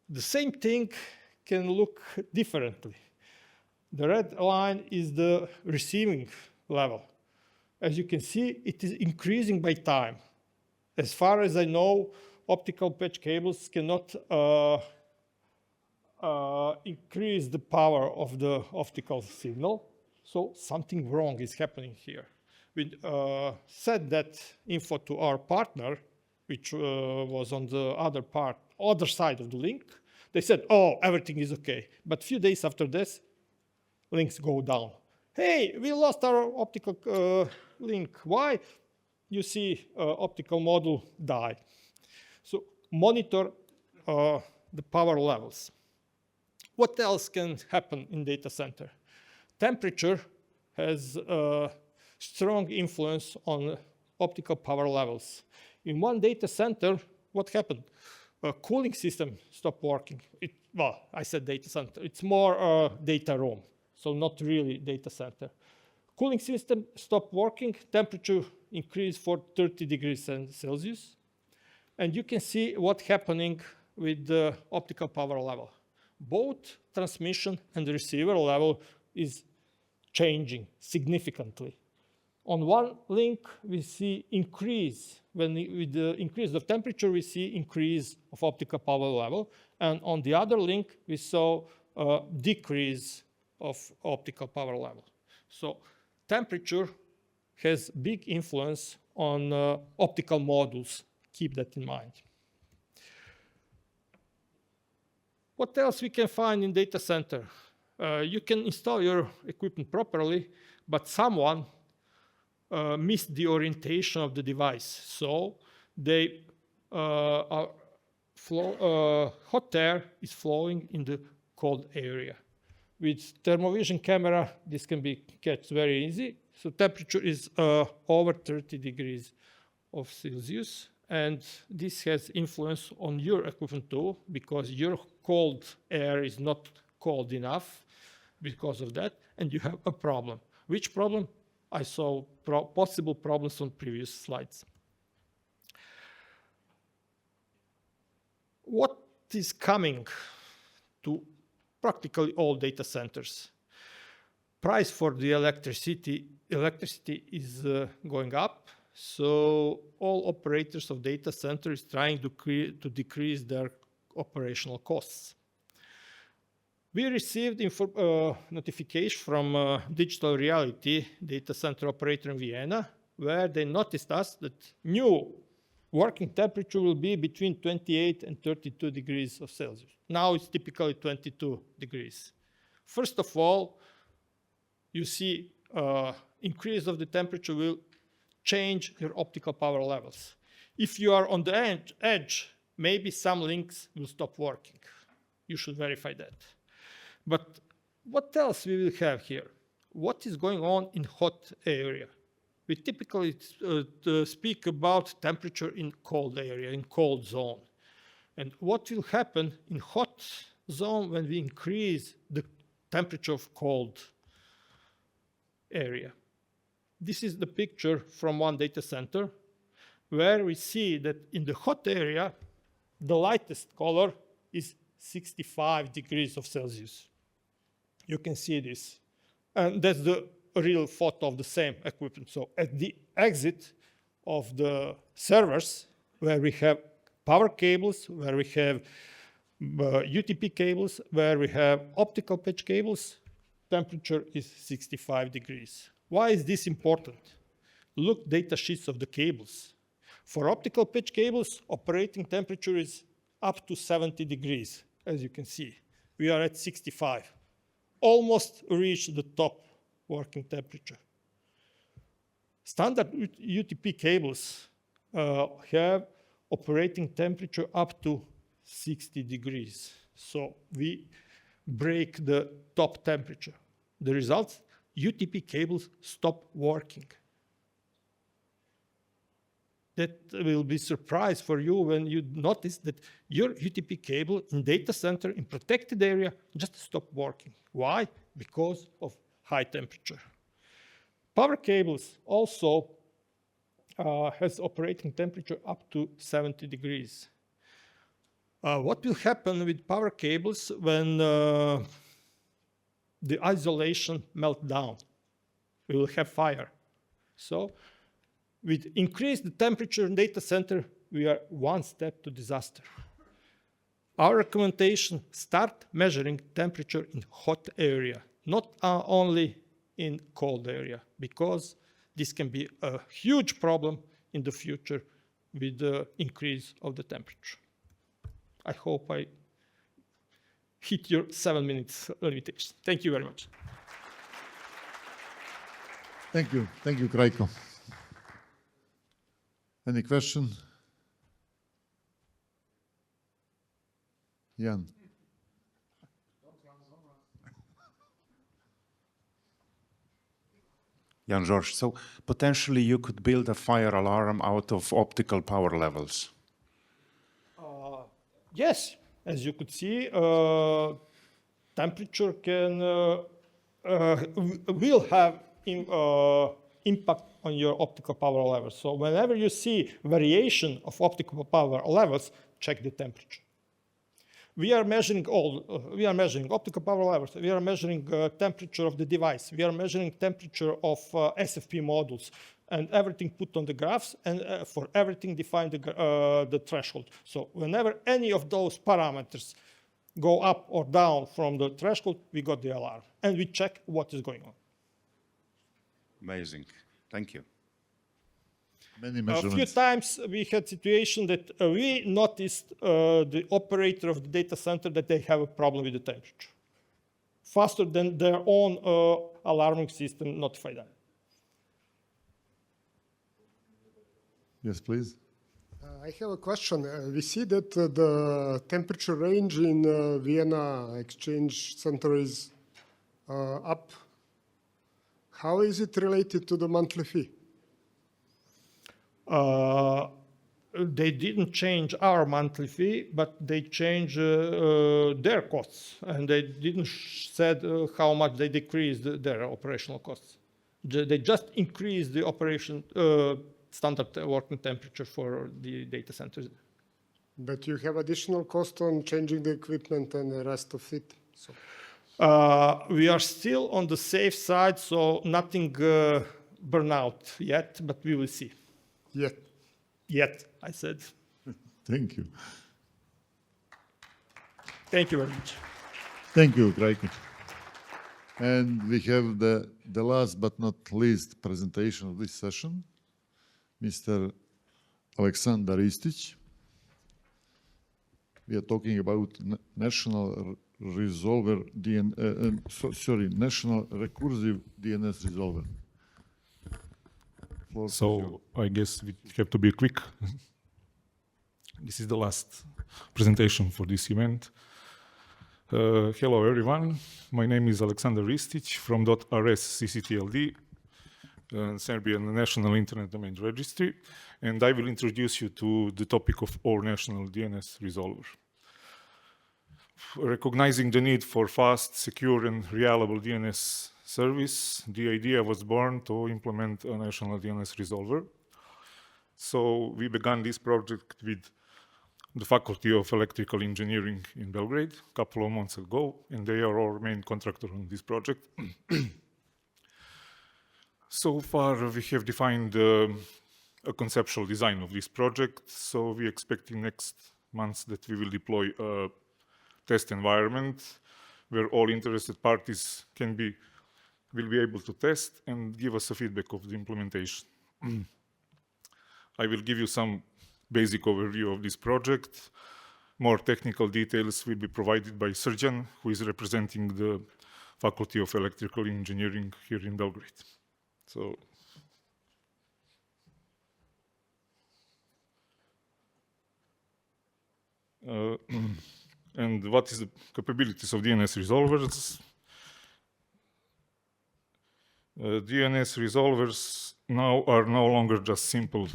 The same thing can look differently. The red line is the receiving level. As you can see, it is increasing by time. As far as I know, optical patch cables cannot increase the power of the optical signal, so something wrong is happening here. We said that info to our partner, which was on the other side of the link. They said, oh, everything is okay. But a few days after this, links go down. Hey, we lost our optical link. Why? You see optical module die. So monitor the power levels. What else can happen in data center? Temperature has a strong influence on optical power levels. In one data center, what happened? A cooling system stopped working. Well, I said data center. It's more data room, so not really data center. Cooling system stopped working. Temperature increased for 30 degrees Celsius. And you can see what's happening with the optical power level. Both transmission and receiver level is changing significantly. On one link, we see increase. With the increase of temperature, we see increase of optical power level. And on the other link, we saw a decrease of optical power level. So temperature has big influence on optical modules. Keep that in mind. What else we can find in data center? You can install your equipment properly, but someone missed the orientation of the device. So they hot air is flowing in the cold area. With thermovision camera, this can be catched very easy. So temperature is over 30 degrees of Celsius. And this has influence on your equipment too, because your cold air is not cold enough because of that, and you have a problem. Which problem? I saw possible problems on previous slides. What is coming to practically all data centers? Price for the electricity is going up. So all operators of data centers trying to decrease their operational costs. We received notification from Digital Reality data center operator in Vienna, where they noticed us that new working temperature will be between 28 and 32 degrees of Celsius. Now it's typically 22 degrees. First of all, you see increase of the temperature will change your optical power levels. If you are on the edge, maybe some links will stop working. You should verify that. But what else we will have here? What is going on in hot area? We typically speak about temperature in cold area, in cold zone. And what will happen in hot zone when we increase the temperature of cold area. This is the picture from one data center where we see that in the hot area, the lightest color is 65 degrees of Celsius. You can see this. And that's the real photo of the same equipment. So at the exit of the servers, where we have power cables, where we have UTP cables, where we have optical patch cables, temperature is 65 degrees. Why is this important? Look data sheets of the cables. For optical patch cables, operating temperature is up to 70 degrees, as you can see. We are at 65. Almost reached the top working temperature. Standard UTP cables have operating temperature up to 60 degrees. So we break the top temperature. The result, UTP cables stop working. That will be a surprise for you when you notice that your UTP cable in data center in protected area just stopped working. Why? Because of high temperature. Power cables also has operating temperature up to 70 degrees. What will happen with power cables when the isolation melts down? We will have fire. So with increased temperature in data center, we are one step to disaster. Our recommendation, start measuring temperature in hot area, not only in cold area, because this can be a huge problem in the future with the increase of the temperature. I hope I hit your 7 minutes limitation. Thank you very much. Thank you, Krajko. Any question? Jan. Jan George, so potentially you could build a fire alarm out of optical power levels. Yes, as you could see, temperature can will have impact on your optical power levels. So whenever you see variation of optical power levels, check the temperature. We are measuring optical power levels. We are measuring temperature of the device. We are measuring temperature of SFP modules, and everything put on the graphs, and for everything define the threshold. So whenever any of those parameters go up or down from the threshold, we got the alarm, and we check what is going on. Amazing. Thank you. Many measurements. A few times we had situation that we noticed the operator of the data center that they have a problem with the temperature. Faster than their own alarming system notify them. Yes, please. I have a question. We see that the temperature range in Vienna Exchange Center is up. How is it related to the monthly fee? They didn't change our monthly fee, but they changed their costs, and they didn't said how much they decreased their operational costs. They just increased the operation standard working temperature for the data centers. But you have additional cost on changing the equipment and the rest of it. So. We are still on the safe side, so nothing burn out yet, but we will see. Yet, I said. Thank you. Thank you very much. Thank you, Krajko. And we have the last but not least presentation of this session, Mr. Aleksandar Ristic. We are talking about national resolver national recursive DNS resolver. So I guess we have to be quick. This is the last presentation for this event. Hello everyone, my name is Aleksandar Ristic from .rs CCTLD, Serbian National Internet Domain Registry, and I will introduce you to the topic of our national DNS resolver. recognizing the need for fast, secure, and reliable DNS service, the idea was born to implement a national DNS resolver. So we began this project with the Faculty of Electrical Engineering in Belgrade a couple of months ago, and they are our main contractor on this project. So far, we have defined a conceptual design of this project, so we're expecting next month that we will deploy a test environment where all interested parties will be able to test and give us a feedback of the implementation. I will give you some basic overview of this project. More technical details will be provided by Srđan, who is representing the Faculty of Electrical Engineering here in Belgrade. So, and what is the capabilities of DNS resolvers? DNS resolvers are no longer just simple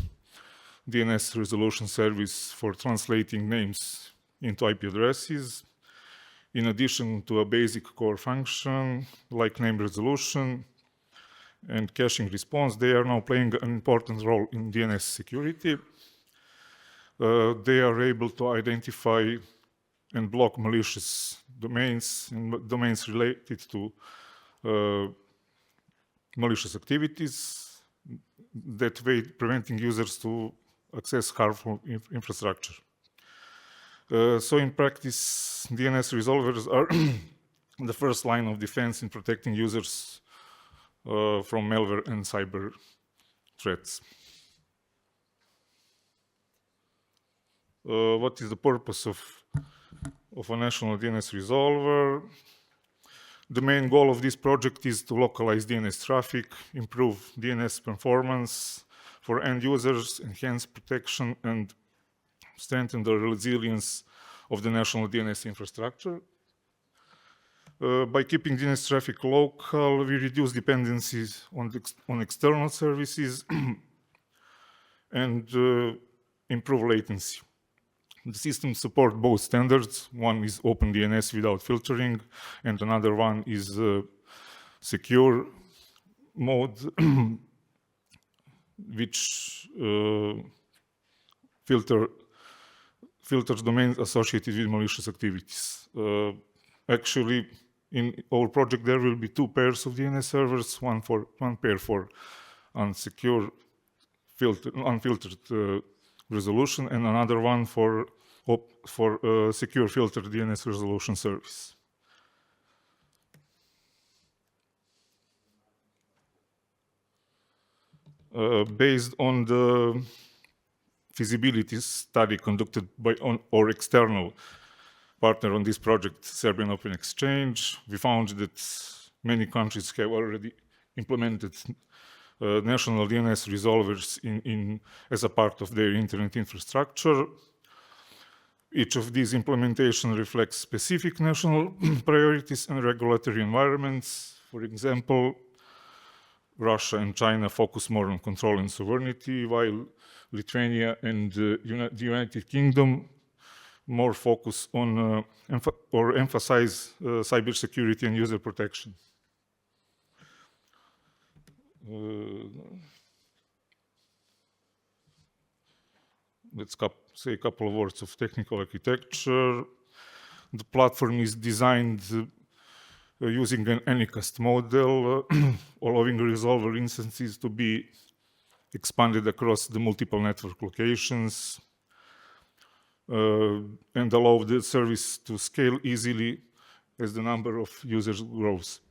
DNS resolution service for translating names into IP addresses. In addition to a basic core function like name resolution and caching response, they are now playing an important role in DNS security. They are able to identify and block malicious domains and domains related to malicious activities, that way preventing users to access harmful infrastructure. So in practice, DNS resolvers are the first line of defense in protecting users from malware and cyber threats. What is the purpose of a national DNS resolver? The main goal of this project is to localize DNS traffic, improve DNS performance for end users, enhance protection, and strengthen the resilience of the national DNS infrastructure. By keeping DNS traffic local, we reduce dependencies on external services and improve latency. The system supports both standards. One is OpenDNS without filtering, and another one is secure mode, which filters domains associated with malicious activities. Actually, in our project, there will be two pairs of DNS servers, one pair for unfiltered resolution, and another one for secure filtered DNS resolution service. Based on the feasibility study conducted by our external partner on this project, Serbian Open Exchange, we found that many countries have already implemented national DNS resolvers as a part of their internet infrastructure. Each of these implementations reflects specific national priorities and regulatory environments. For example, Russia and China focus more on control and sovereignty, while Lithuania and the United Kingdom more focus on or emphasize cybersecurity and user protection. Let's say a couple of words of technical architecture. The platform is designed using an Anycast model, allowing resolver instances to be expanded across the multiple network locations and allow the service to scale easily as the number of users grows.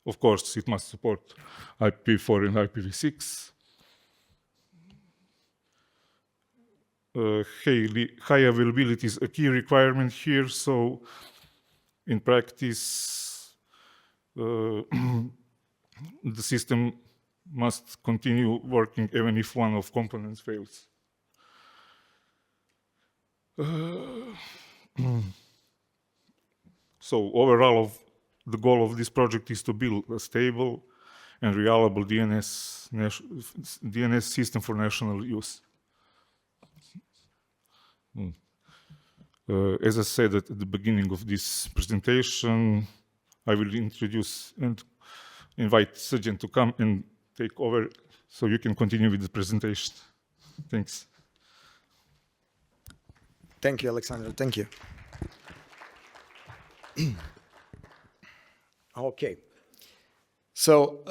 Of course, it must support IPv4 and IPv6. High availability is a key requirement here, so in practice, the system must continue working even if one of components fails. So overall, the goal of this project is to build a stable and reliable DNS system for national use. As I said at the beginning of this presentation, I will introduce and invite Sergeant to come and take over so you can continue with the presentation. Thanks. Thank you, Aleksandar. Thank you. Okay. So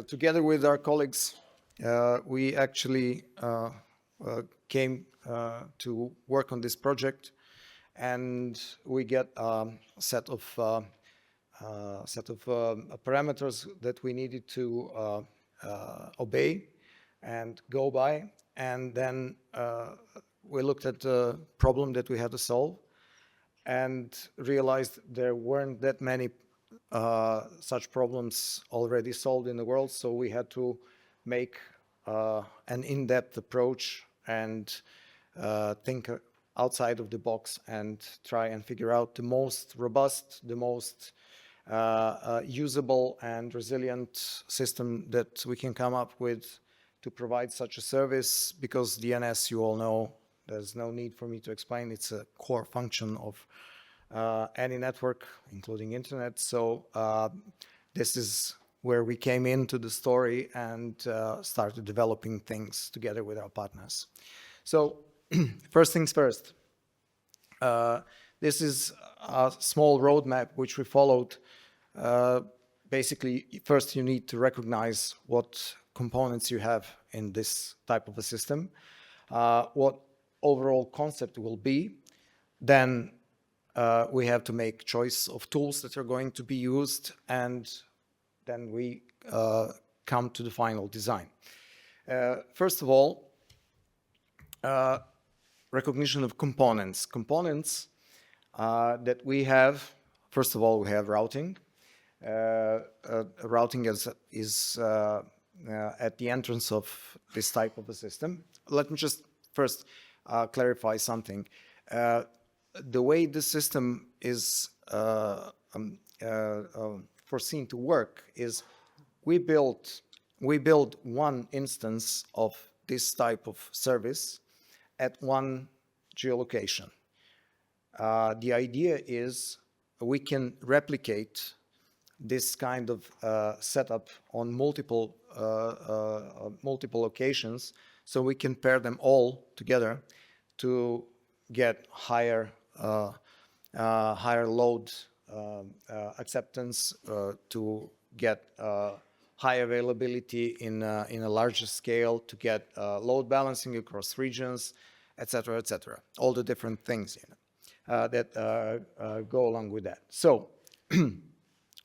together with our colleagues, we actually came to work on this project, and we get a set of parameters that we needed to obey and go by, and then we looked at the problem that we had to solve and realized there weren't that many such problems already solved in the world, so we had to make an in-depth approach and think outside of the box and try and figure out the most robust, the most usable and resilient system that we can come up with to provide such a service, because DNS, you all know, there's no need for me to explain, it's a core function of any network, including internet. So this is where we came into the story and started developing things together with our partners. So first things first, this is a small roadmap which we followed. Basically, first you need to recognize what components you have in this type of a system, what overall concept will be. Then we have to make choice of tools that are going to be used, and then we come to the final design. First of all, recognition of components. Components that we have, first of all, we have routing. Routing is at the entrance of this type of a system. Let me just first clarify something. The way the system is foreseen to work is we build one instance of this type of service at one geolocation. The idea is we can replicate this kind of setup on multiple locations, so we can pair them all together to get higher load acceptance, to get high availability in a larger scale, to get load balancing across regions, etc., etc. All the different things that go along with that. So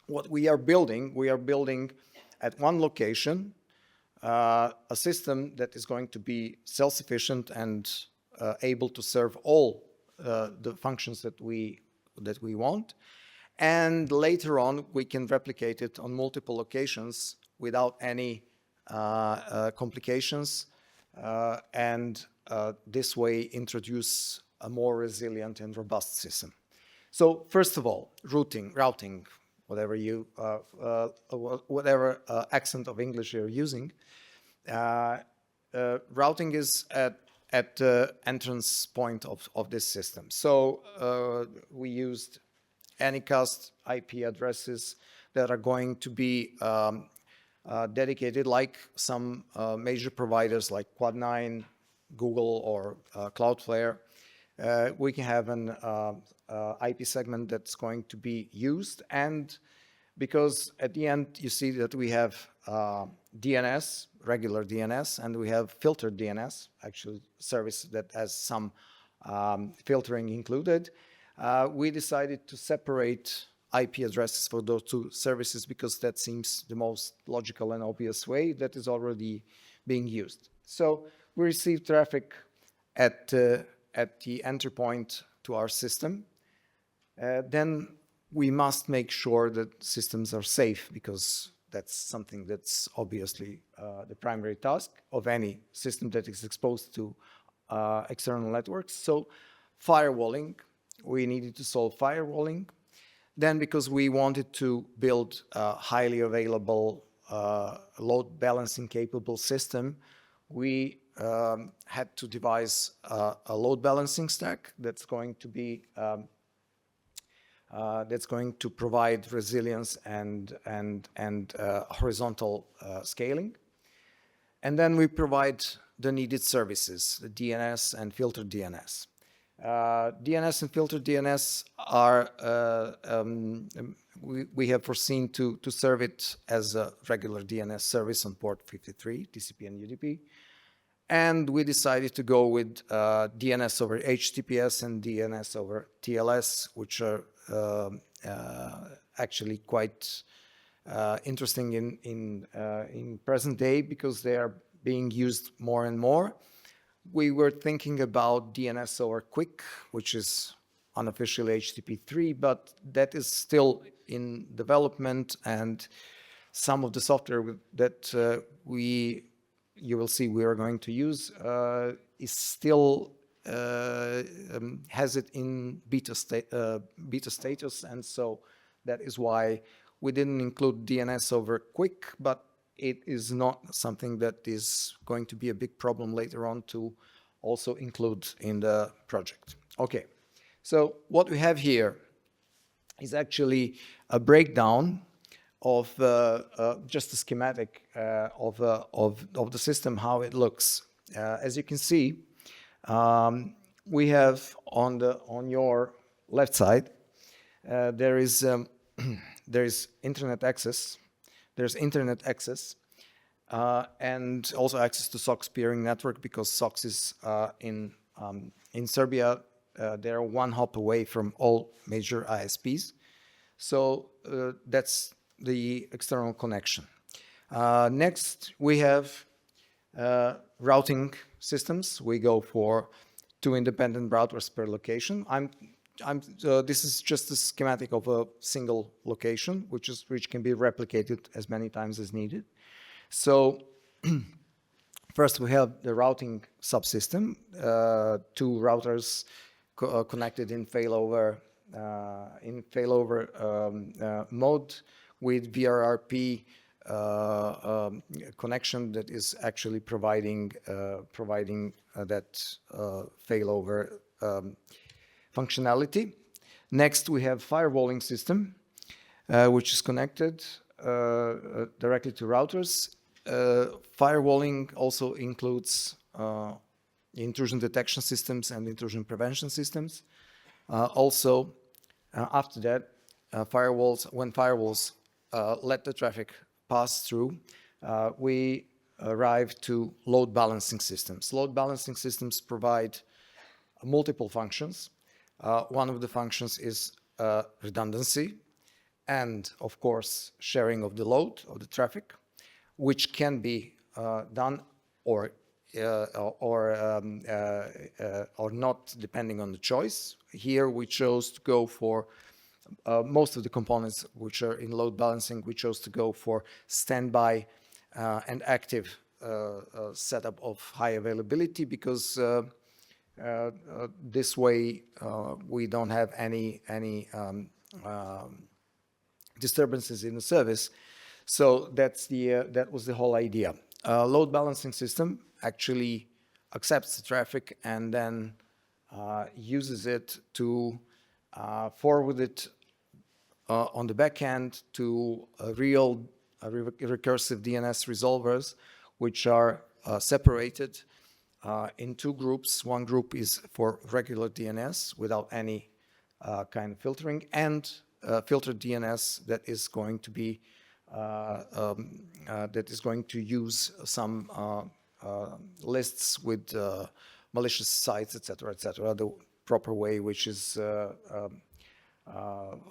what we are building at one location a system that is going to be self-sufficient and able to serve all the functions that we want, and later on we can replicate it on multiple locations without any complications, and this way introduce a more resilient and robust system. So first of all, routing, whatever accent of English you're using, routing is at the entrance point of this system. So we used Anycast IP addresses that are going to be dedicated, like some major providers like Quad9, Google, or Cloudflare. We can have an IP segment that's going to be used, and because at the end you see that we have DNS, regular DNS, and we have filtered DNS, actually service that has some filtering included. We decided to separate IP addresses for those two services because that seems the most logical and obvious way that is already being used. So we receive traffic at the entry point to our system. Then we must make sure that systems are safe, because that's something that's obviously the primary task of any system that is exposed to external networks. So firewalling, we needed to solve firewalling. Then, because we wanted to build highly available load balancing capable system, we had to devise a load balancing stack that's going to be provide resilience and horizontal scaling. And then we provide the needed services, the DNS and filtered DNS. DNS and filtered DNS are, we have foreseen to serve it as a regular DNS service on port 53, TCP and UDP. And we decided to go with DNS over HTTPS and DNS over TLS, which are actually quite interesting in present day because they are being used more and more. We were thinking about DNS over QUIC, which is unofficially HTTP3, but that is still in development, and some of the software that you will see we are going to use is still has it in beta status, and so that is why we didn't include DNS over QUIC, but it is not something that is going to be a big problem later on to also include in the project. Okay, so what we have here is actually a breakdown of just a schematic of the system, how it looks. As you can see, we have on your left side there is internet access. There's internet access and also access to SOCKS peering network, because SOCKS is in Serbia. They're one hop away from all major ISPs. So that's the external connection. Next, we have routing systems. We go for 2 independent routers per location. This is just a schematic of a single location, which can be replicated as many times as needed. So first we have the routing subsystem, 2 routers connected in failover mode with VRRP connection that is actually providing that failover functionality. Next, we have firewalling system, which is connected directly to routers. Firewalling also includes intrusion detection systems and intrusion prevention systems. Also, after that, when firewalls let the traffic pass through, we arrive to load balancing systems. Load balancing systems provide multiple functions. One of the functions is redundancy and, of course, sharing of the load of the traffic, which can be done or not, depending on the choice. Here we chose to go for most of the components which are in load balancing. We chose to go for standby and active setup of high availability, because this way we don't have any disturbances in the service. So that was the whole idea. Load balancing system actually accepts the traffic and then uses it to forward it on the back end to real recursive DNS resolvers, which are separated in 2 groups. One group is for regular DNS without any kind of filtering, and filtered DNS that is going to be use some lists with malicious sites, etc., the proper way which is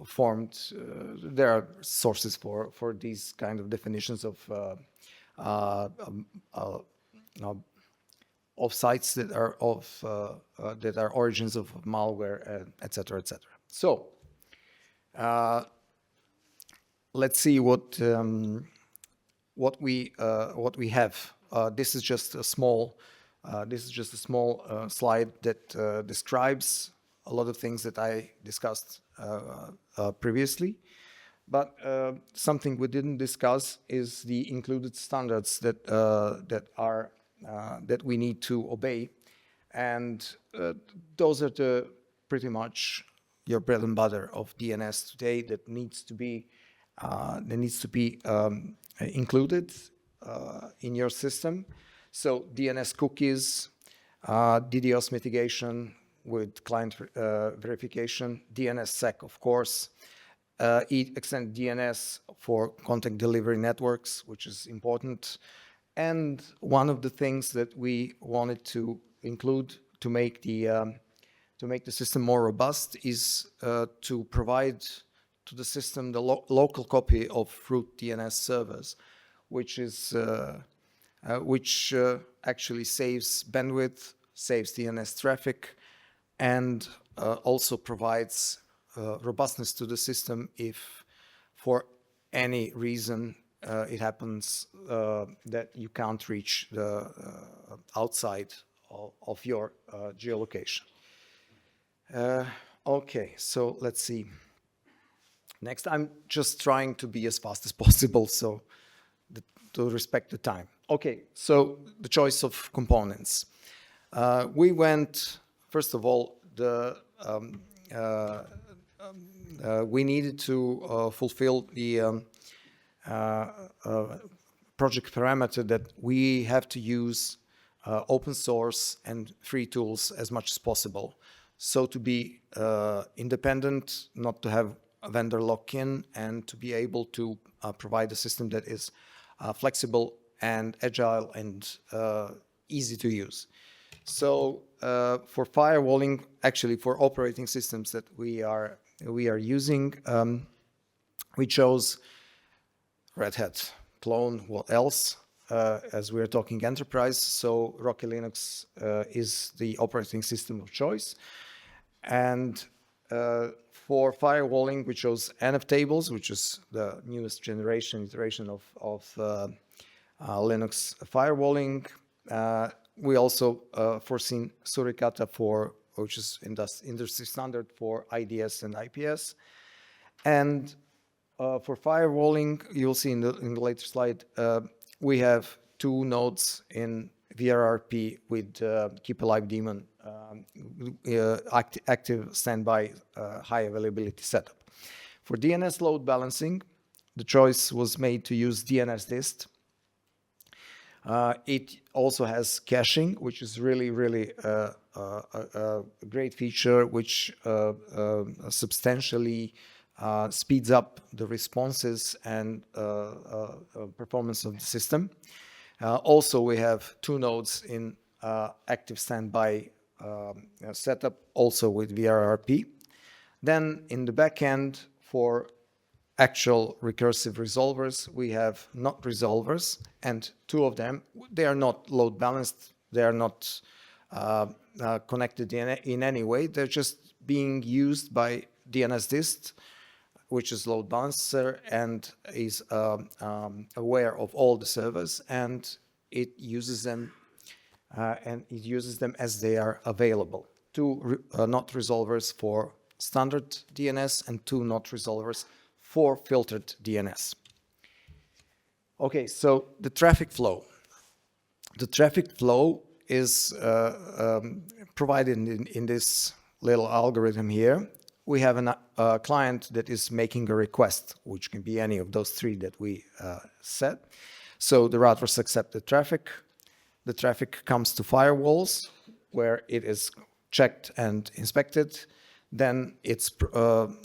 formed. There are sources for these kind of definitions of sites that are origins of malware, etc., So let's see what we have. This is just a small slide that describes a lot of things that I discussed previously. But something we didn't discuss is the included standards that that we need to obey, and those are pretty much your bread and butter of DNS today. That needs to be included in your system. So DNS cookies, DDoS mitigation with client verification, DNSSEC, of course. Extend DNS for content delivery networks, which is important. And one of the things that we wanted to include to make the system more robust is to provide to the system the local copy of root DNS servers, which is actually saves bandwidth, saves DNS traffic, and also provides robustness to the system if for any reason it happens that you can't reach the outside of your geolocation. Okay, so let's see. Next, I'm just trying to be as fast as possible so to respect the time. Okay, so the choice of components. We went, first of all, we needed to fulfill the project parameter that we have to use open source and free tools as much as possible. So to be independent, not to have a vendor lock-in, and to be able to provide a system that is flexible and agile and easy to use. So for firewalling, actually for operating systems that we are using, we chose Red Hat clone. What else? As we're talking enterprise, so Rocky Linux is the operating system of choice. And for firewalling, we chose NF tables, which is the newest iteration of Linux firewalling. We also foreseen Suricata which is industry standard for IDS and IPS. And for firewalling, you'll see in the later slide, we have 2 nodes in VRRP with Keep Alive Daemon active standby high availability setup. For DNS load balancing, the choice was made to use DNS dist. It also has caching, which is really a great feature, which substantially speeds up the responses and performance of the system. Also, we have 2 nodes in active standby setup, also with VRRP. Then in the backend, for actual recursive resolvers, we have not resolvers, and 2 of them, they are not load balanced, they are not connected in any way, they're just being used by DNS dist, which is load balancer and is aware of all the servers, and it uses them as they are available. 2 not resolvers for standard DNS and 2 not resolvers for filtered DNS. Okay, so the traffic flow. The traffic flow is provided in this little algorithm here. We have a client that is making a request, which can be any of those 3 that we set. So the routers accept the traffic. The traffic comes to firewalls, where it is checked and inspected. Then it's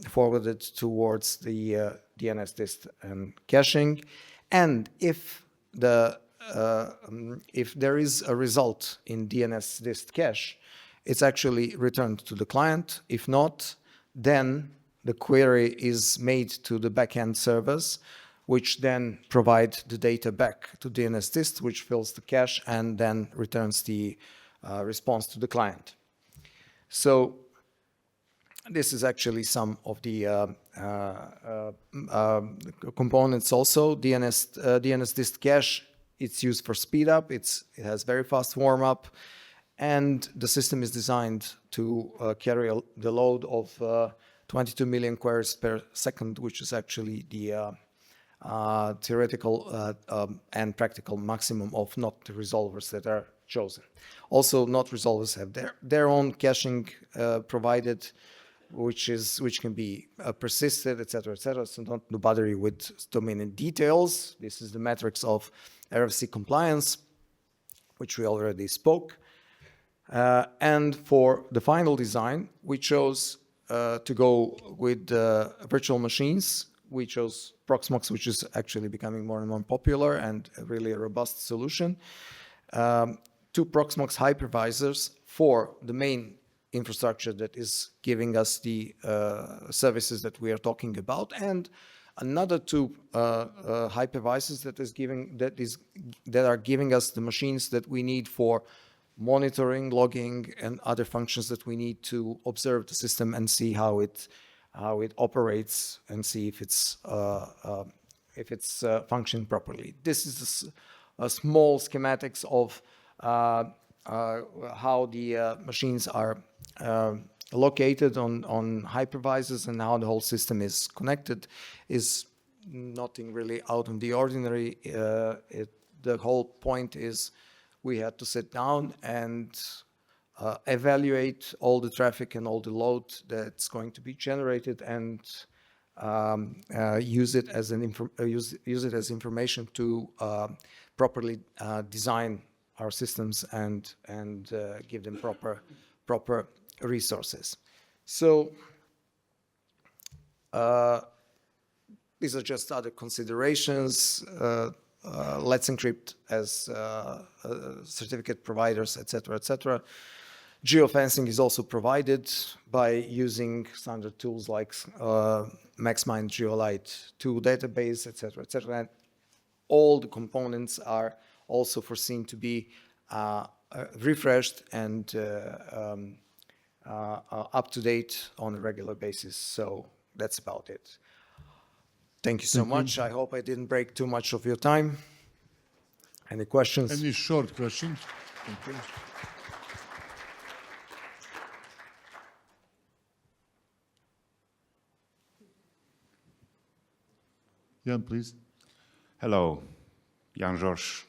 forwarded towards the DNS dist and caching. And if there is a result in DNS dist cache, it's actually returned to the client. If not, then the query is made to the backend servers, which then provide the data back to DNS dist, which fills the cache and then returns the response to the client. So this is actually some of the components also. DNS dist cache, it's used for speed up, it has very fast warm up, and the system is designed to carry the load of 22 million queries per second, which is actually the theoretical and practical maximum of NOT resolvers that are chosen. Also, NOT resolvers have their own caching provided, which can be persisted, etc., etc. So don't bother you with too many details. This is the metrics of RFC compliance, which we already spoke. And for the final design, we chose to go with virtual machines. We chose Proxmox, which is actually becoming more and more popular and really a robust solution. 2 Proxmox hypervisors for the main infrastructure that is giving us the services that we are talking about, and another 2 hypervisors that are giving us the machines that we need for monitoring, logging, and other functions that we need to observe the system and see how it operates and see if it's functioning properly. This is a small schematics of how the machines are located on hypervisors and how the whole system is connected. Is nothing really out of the ordinary. The whole point is we had to sit down and evaluate all the traffic and all the load that's going to be generated and use it as information to properly design our systems and give them proper resources. So these are just other considerations. Let's encrypt as certificate providers, etc., etc. Geofencing is also provided by using standard tools like MaxMind, Geolite 2 database, etc., etc. And all the components are also foreseen to be refreshed and up to date on a regular basis. So that's about it. Thank you so much. I hope I didn't break too much of your time. Any questions? Any short questions? Thank you. Jan, please. Hello, Jan George,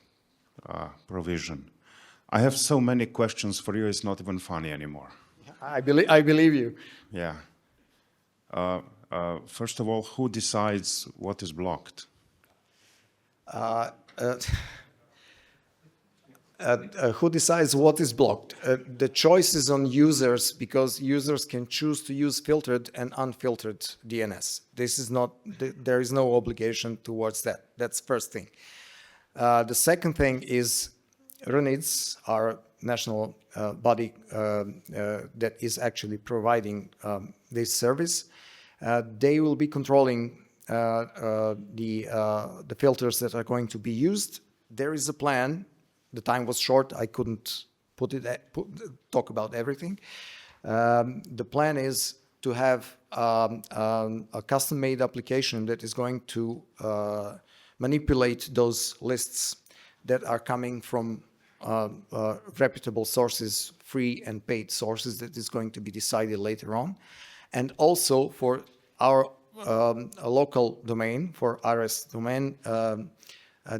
Provision. I have so many questions for you, it's not even funny anymore. I believe you. Yeah. First of all, who decides what is blocked? Who decides what is blocked? The choice is on users, because users can choose to use filtered and unfiltered DNS. This is not, there is no obligation towards that. That's first thing. The second thing is RNIDS, our national body that is actually providing this service. They will be controlling the filters that are going to be used. There is a plan. The time was short. I couldn't talk about everything. The plan is to have a custom-made application that is going to manipulate those lists that are coming from reputable sources, free and paid sources, that is going to be decided later on. And also for our local domain, for RS domain,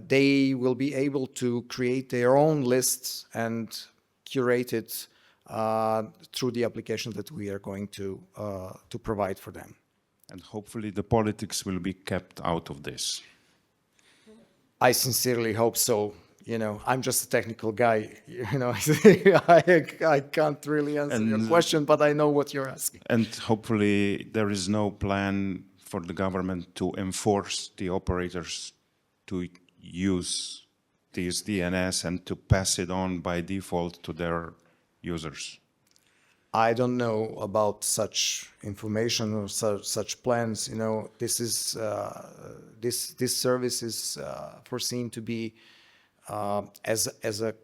they will be able to create their own lists and curate it through the application that we are going to provide for them. And hopefully the politics will be kept out of this. I sincerely hope so. You know, I'm just a technical guy. You know, I can't really answer your question, but I know what you're asking. And hopefully there is no plan for the government to enforce the operators to use these DNS and to pass it on by default to their users. I don't know about such information or such plans. You know, this is this service is foreseen to be as a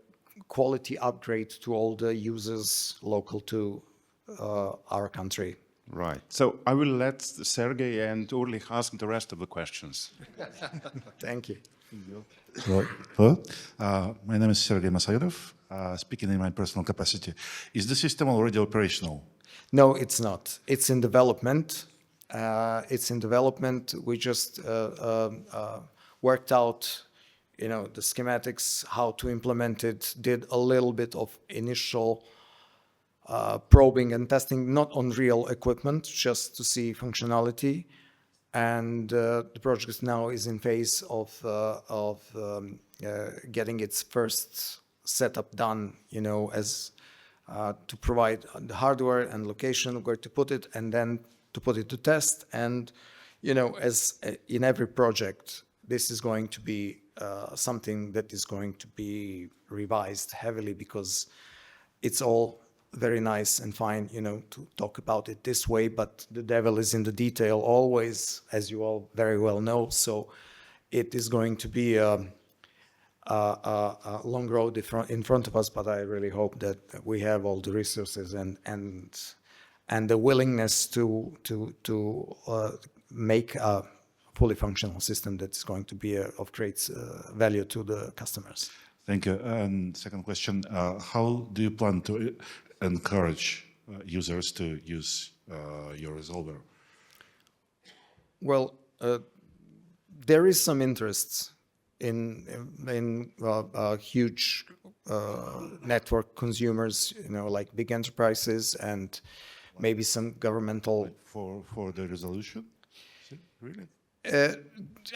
quality upgrade to all the users local to our country. Right. So I will let Sergey and Ulrich ask the rest of the questions. Thank you. Hello. My name is Sergey Masayedov, speaking in my personal capacity. Is the system already operational? No, it's not. It's in development. It's in development. We just worked out, you know, the schematics, how to implement it, did a little bit of initial probing and testing, not on real equipment, just to see functionality. And the project now is in phase of getting its first setup done, you know, as to provide the hardware and location where to put it, and then to put it to test. And, you know, as in every project, this is going to be something that is going to be revised heavily, because it's all very nice and fine, you know, to talk about it this way, but the devil is in the detail always, as you all very well know. So it is going to be a long road in front of us, but I really hope that we have all the resources and the willingness to make a fully functional system that's going to be of great value to the customers. Thank you. And second question, how do you plan to encourage users to use your resolver? Well, there is some interest in huge network consumers, you know, like big enterprises and maybe some governmental. For the resolution? Really?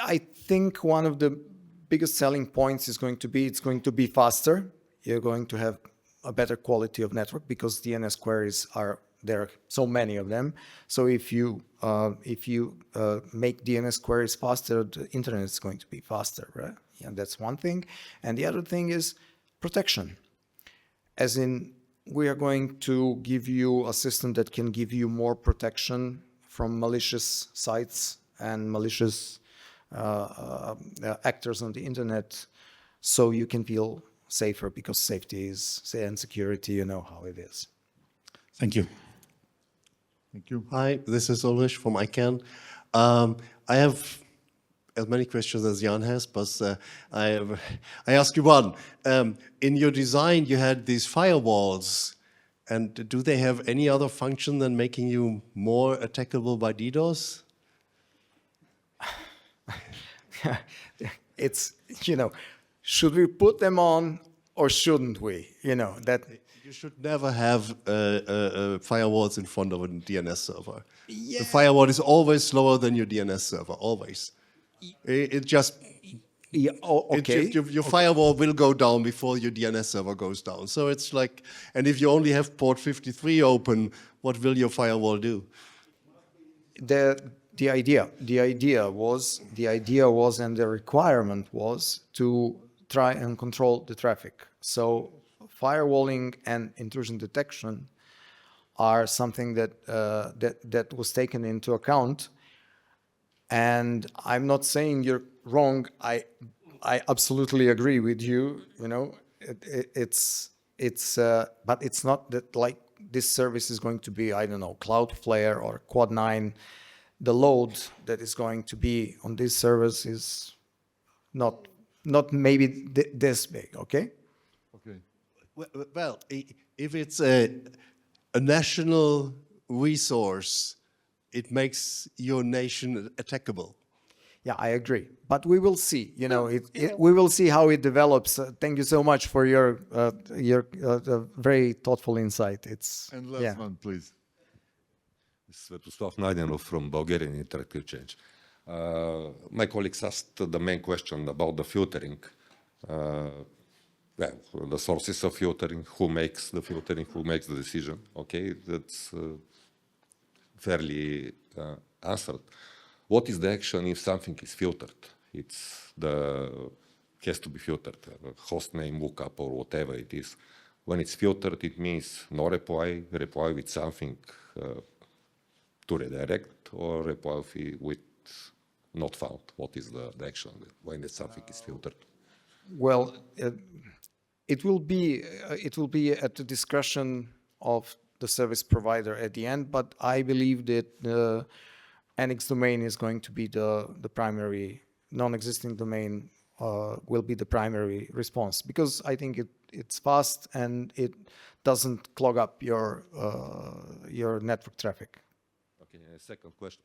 I think one of the biggest selling points is going to be, it's going to be faster. You're going to have a better quality of network because DNS queries are there, so many of them. So if you make DNS queries faster, the internet is going to be faster, right? Yeah, that's one thing. And the other thing is protection. As in, we are going to give you a system that can give you more protection from malicious sites and malicious actors on the internet, so you can feel safer, because safety is, and security, you know how it is. Thank you. Thank you. Hi, this is Ulrich from ICANN. I have as many questions as Jan has, but I ask you one. In your design, you had these firewalls, and do they have any other function than making you more attackable by DDoS? It's, you know, should we put them on or shouldn't we? You know, that you should never have firewalls in front of a DNS server. Yeah. The firewall is always slower than your DNS server, always. It just, yeah, okay. Your firewall will go down before your DNS server goes down. So it's like, and if you only have port 53 open, what will your firewall do? The idea was, and the requirement was to try and control the traffic. So firewalling and intrusion detection are something that was taken into account. And I'm not saying you're wrong. I absolutely agree with you. You know, but it's not that like this service is going to be, I don't know, Cloudflare or Quad9. The load that is going to be on this service is not maybe this big, okay? Okay. Well, if it's a national resource, it makes your nation attackable. Yeah, I agree. But we will see. You know, we will see how it develops. Thank you so much for your very thoughtful insight. And last one, please. Svetoslav Najdenov from Bulgarian Interactive Change. My colleagues asked the main question about the filtering. Well, the sources of filtering, who makes the filtering, who makes the decision. Okay, that's fairly answered. What is the action if something is filtered? Has to be filtered, host name, lookup, or whatever it is. When it's filtered, it means no reply with something to redirect, or reply with not found. What is the action when something is filtered? Well, it will be at the discretion of the service provider at the end, but I believe that the NX domain is going to be the primary non-existing domain will be the primary response, because I think it's fast and it doesn't clog up your network traffic. Okay, second question.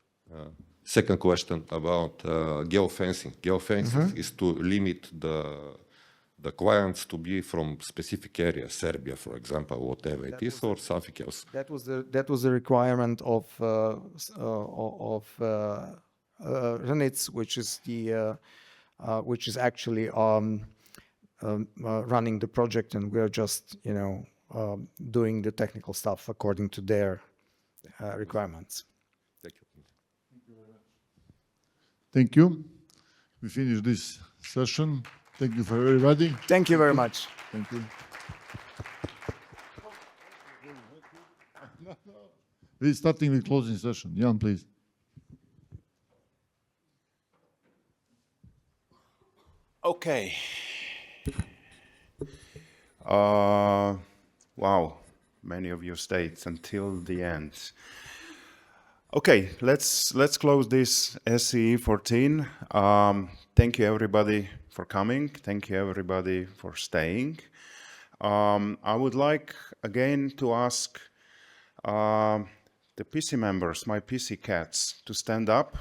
Second question about geofencing. Geofencing is to limit the clients to be from specific areas, Serbia, for example, whatever it is, or something else. That was the requirement of RNIDS, which is actually running the project, and we're just doing the technical stuff according to their requirements. Thank you. Thank you. We finish this session. Thank you for everybody. Thank you very much. Thank you. We're starting with closing session. Jan, please. Okay. Wow, many of you stayed until the end. Okay, let's close this SCE 14. Thank you everybody for coming. Thank you everybody for staying. I would like again to ask the PC members, my PC cats, to stand up.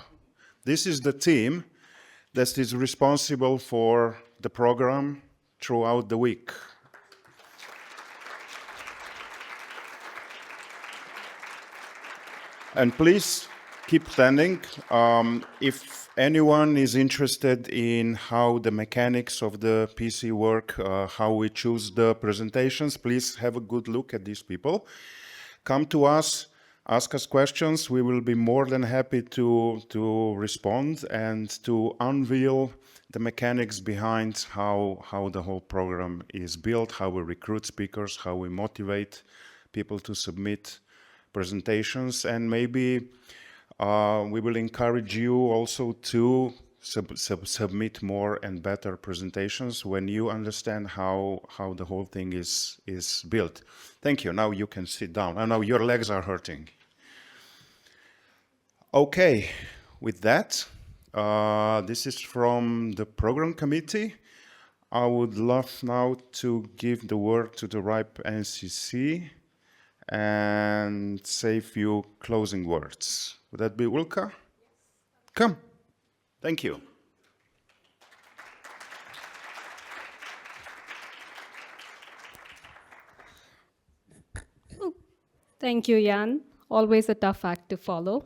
This is the team that is responsible for the program throughout the week. And please keep standing. If anyone is interested in how the mechanics of the PC work, how we choose the presentations, please have a good look at these people. Come to us, ask us questions. We will be more than happy to respond and to unveil the mechanics behind how the whole program is built, how we recruit speakers, how we motivate people to submit presentations, and maybe we will encourage you also to submit more and better presentations when you understand how the whole thing is built. Thank you. Now you can sit down. I know your legs are hurting. Okay, with that, this is from the program committee. I would love now to give the word to the RIPE NCC and say a few closing words. Would that be Ulka? Come. Thank you. Thank you, Jan. Always a tough act to follow.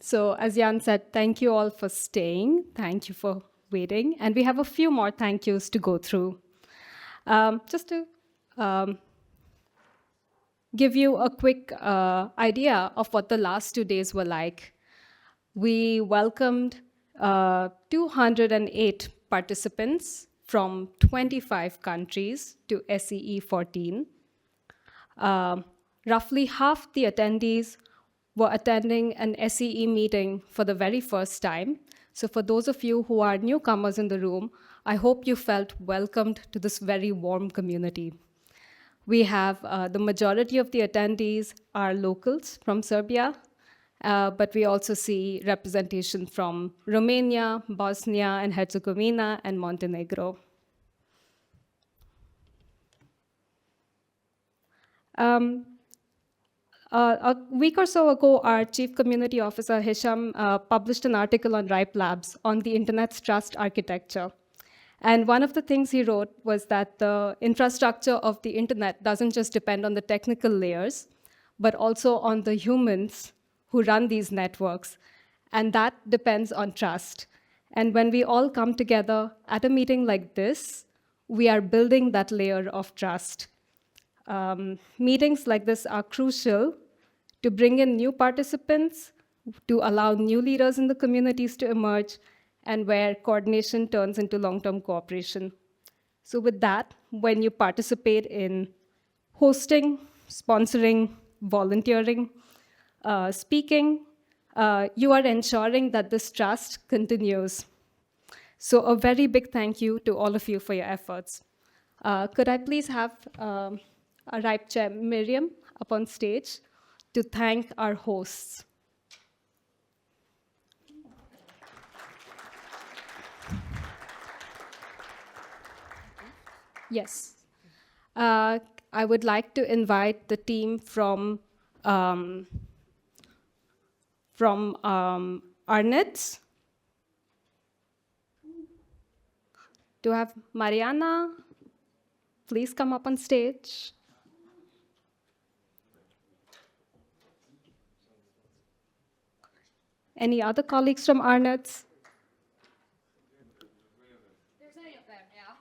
So as Jan said, thank you all for staying. Thank you for waiting. And we have a few more thank yous to go through. Just to give you a quick idea of what the last 2 days were like. We welcomed 208 participants from 25 countries to SCE 14. Roughly half the attendees were attending an SCE meeting for the very first time. So for those of you who are newcomers in the room, I hope you felt welcomed to this very warm community. We have the majority of the attendees are locals from Serbia, but we also see representation from Romania, Bosnia and Herzegovina, and Montenegro. A week or so ago, our Chief Community Officer, Hisham, published an article on RIPE Labs on the Internet's trust architecture. And one of the things he wrote was that the infrastructure of the internet doesn't just depend on the technical layers, but also on the humans who run these networks. And that depends on trust. And when we all come together at a meeting like this, we are building that layer of trust. Meetings like this are crucial to bring in new participants, to allow new leaders in the communities to emerge, and where coordination turns into long-term cooperation. So with that, when you participate in hosting, sponsoring, volunteering, speaking, you are ensuring that this trust continues. So a very big thank you to all of you for your efforts. Could I please have our RIPE Chair, Miriam, up on stage to thank our hosts. Yes. I would like to invite the team from RNIDS. Do I have Mariana? Please come up on stage. Any other colleagues from RNIDS? There's any of them, yeah.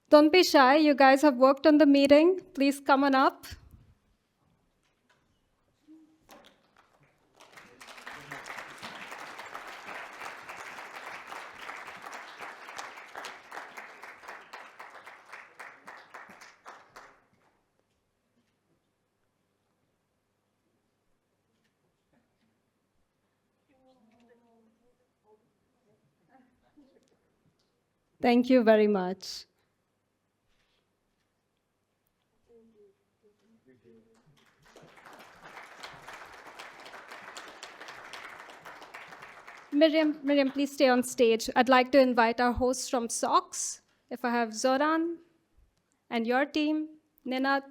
Don't be shy. You guys have worked on the meeting. Please come on up. Thank you very much. Miriam, please stay on stage. I'd like to invite our hosts from SOX. If I have Zoran and your team, Nenad.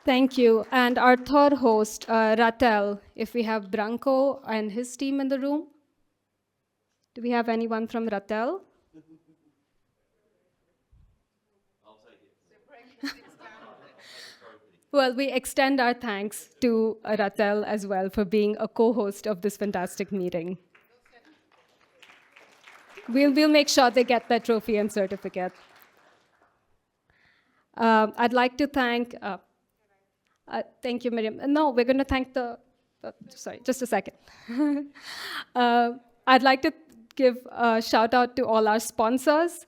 Thank you. And our third host, Ratel, if we have Branko and his team in the room. Do we have anyone from Ratel? Well, we extend our thanks to Ratel as well for being a co-host of this fantastic meeting. We'll make sure they get their trophy and certificate. I'd like to thank, thank you, Miriam. No, we're going to thank the, sorry, just a second. I'd like to give a shout out to all our sponsors,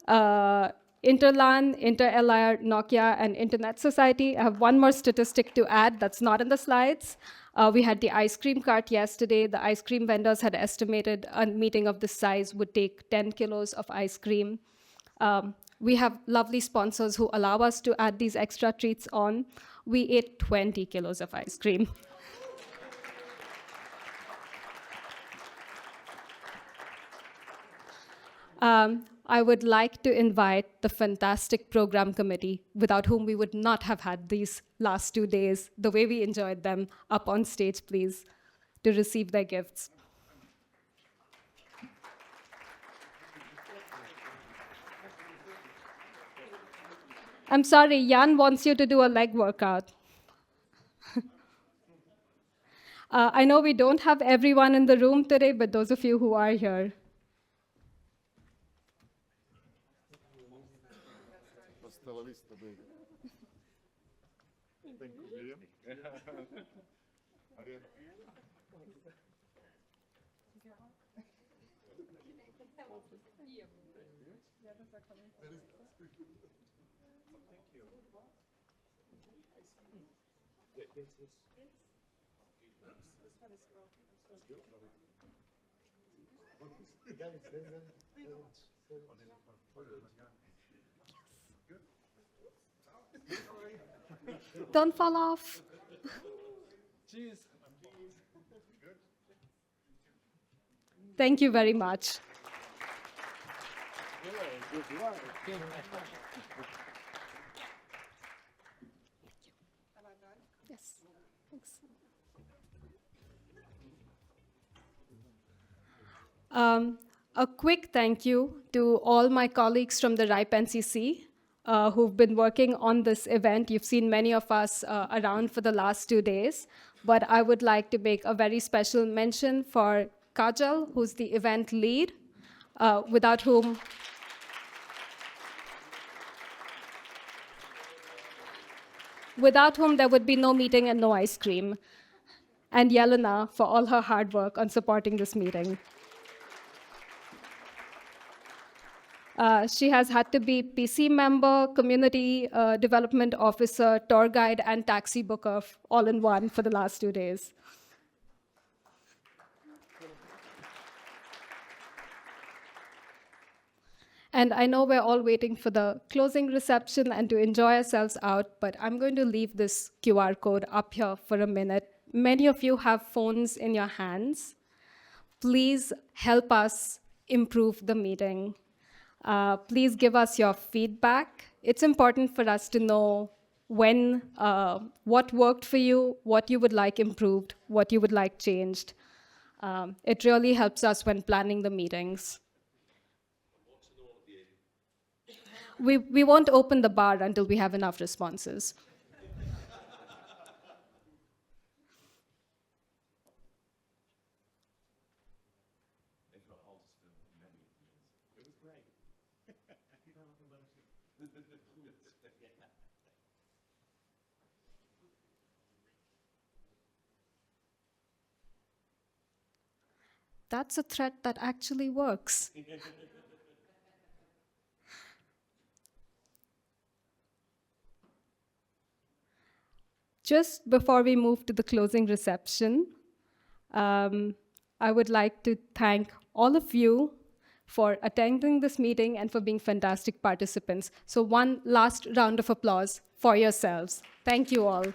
Interlan, Inter-LIR, Nokia, and Internet Society. I have one more statistic to add that's not in the slides. We had the ice cream cart yesterday. The ice cream vendors had estimated a meeting of this size would take 10 kilos of ice cream. We have lovely sponsors who allow us to add these extra treats on. We ate 20 kilos of ice cream. I would like to invite the fantastic program committee, without whom we would not have had these last 2 days, the way we enjoyed them, up on stage, please, to receive their gifts. I'm sorry, Jan wants you to do a leg workout. I know we don't have everyone in the room today, but those of you who are here. Don't fall off. Thank you very much. Yes, thanks. A quick thank you to all my colleagues from the RIPE NCC who've been working on this event. You've seen many of us around for the last 2 days, but I would like to make a very special mention for Kajal, who's the event lead, without whom there would be no meeting and no ice cream. and Yelena for all her hard work on supporting this meeting. She has had to be PC member, community development officer, tour guide, and taxi booker all in one for the last 2 days. And I know we're all waiting for the closing reception and to enjoy ourselves out, but I'm going to leave this QR code up here for a minute. Many of you have phones in your hands. Please help us improve the meeting. Please give us your feedback. It's important for us to know when, what worked for you, what you would like improved, what you would like changed. It really helps us when planning the meetings. We won't open the bar until we have enough responses. That's a threat that actually works. Just before we move to the closing reception, I would like to thank all of you for attending this meeting and for being fantastic participants. So one last round of applause for yourselves. Thank you all.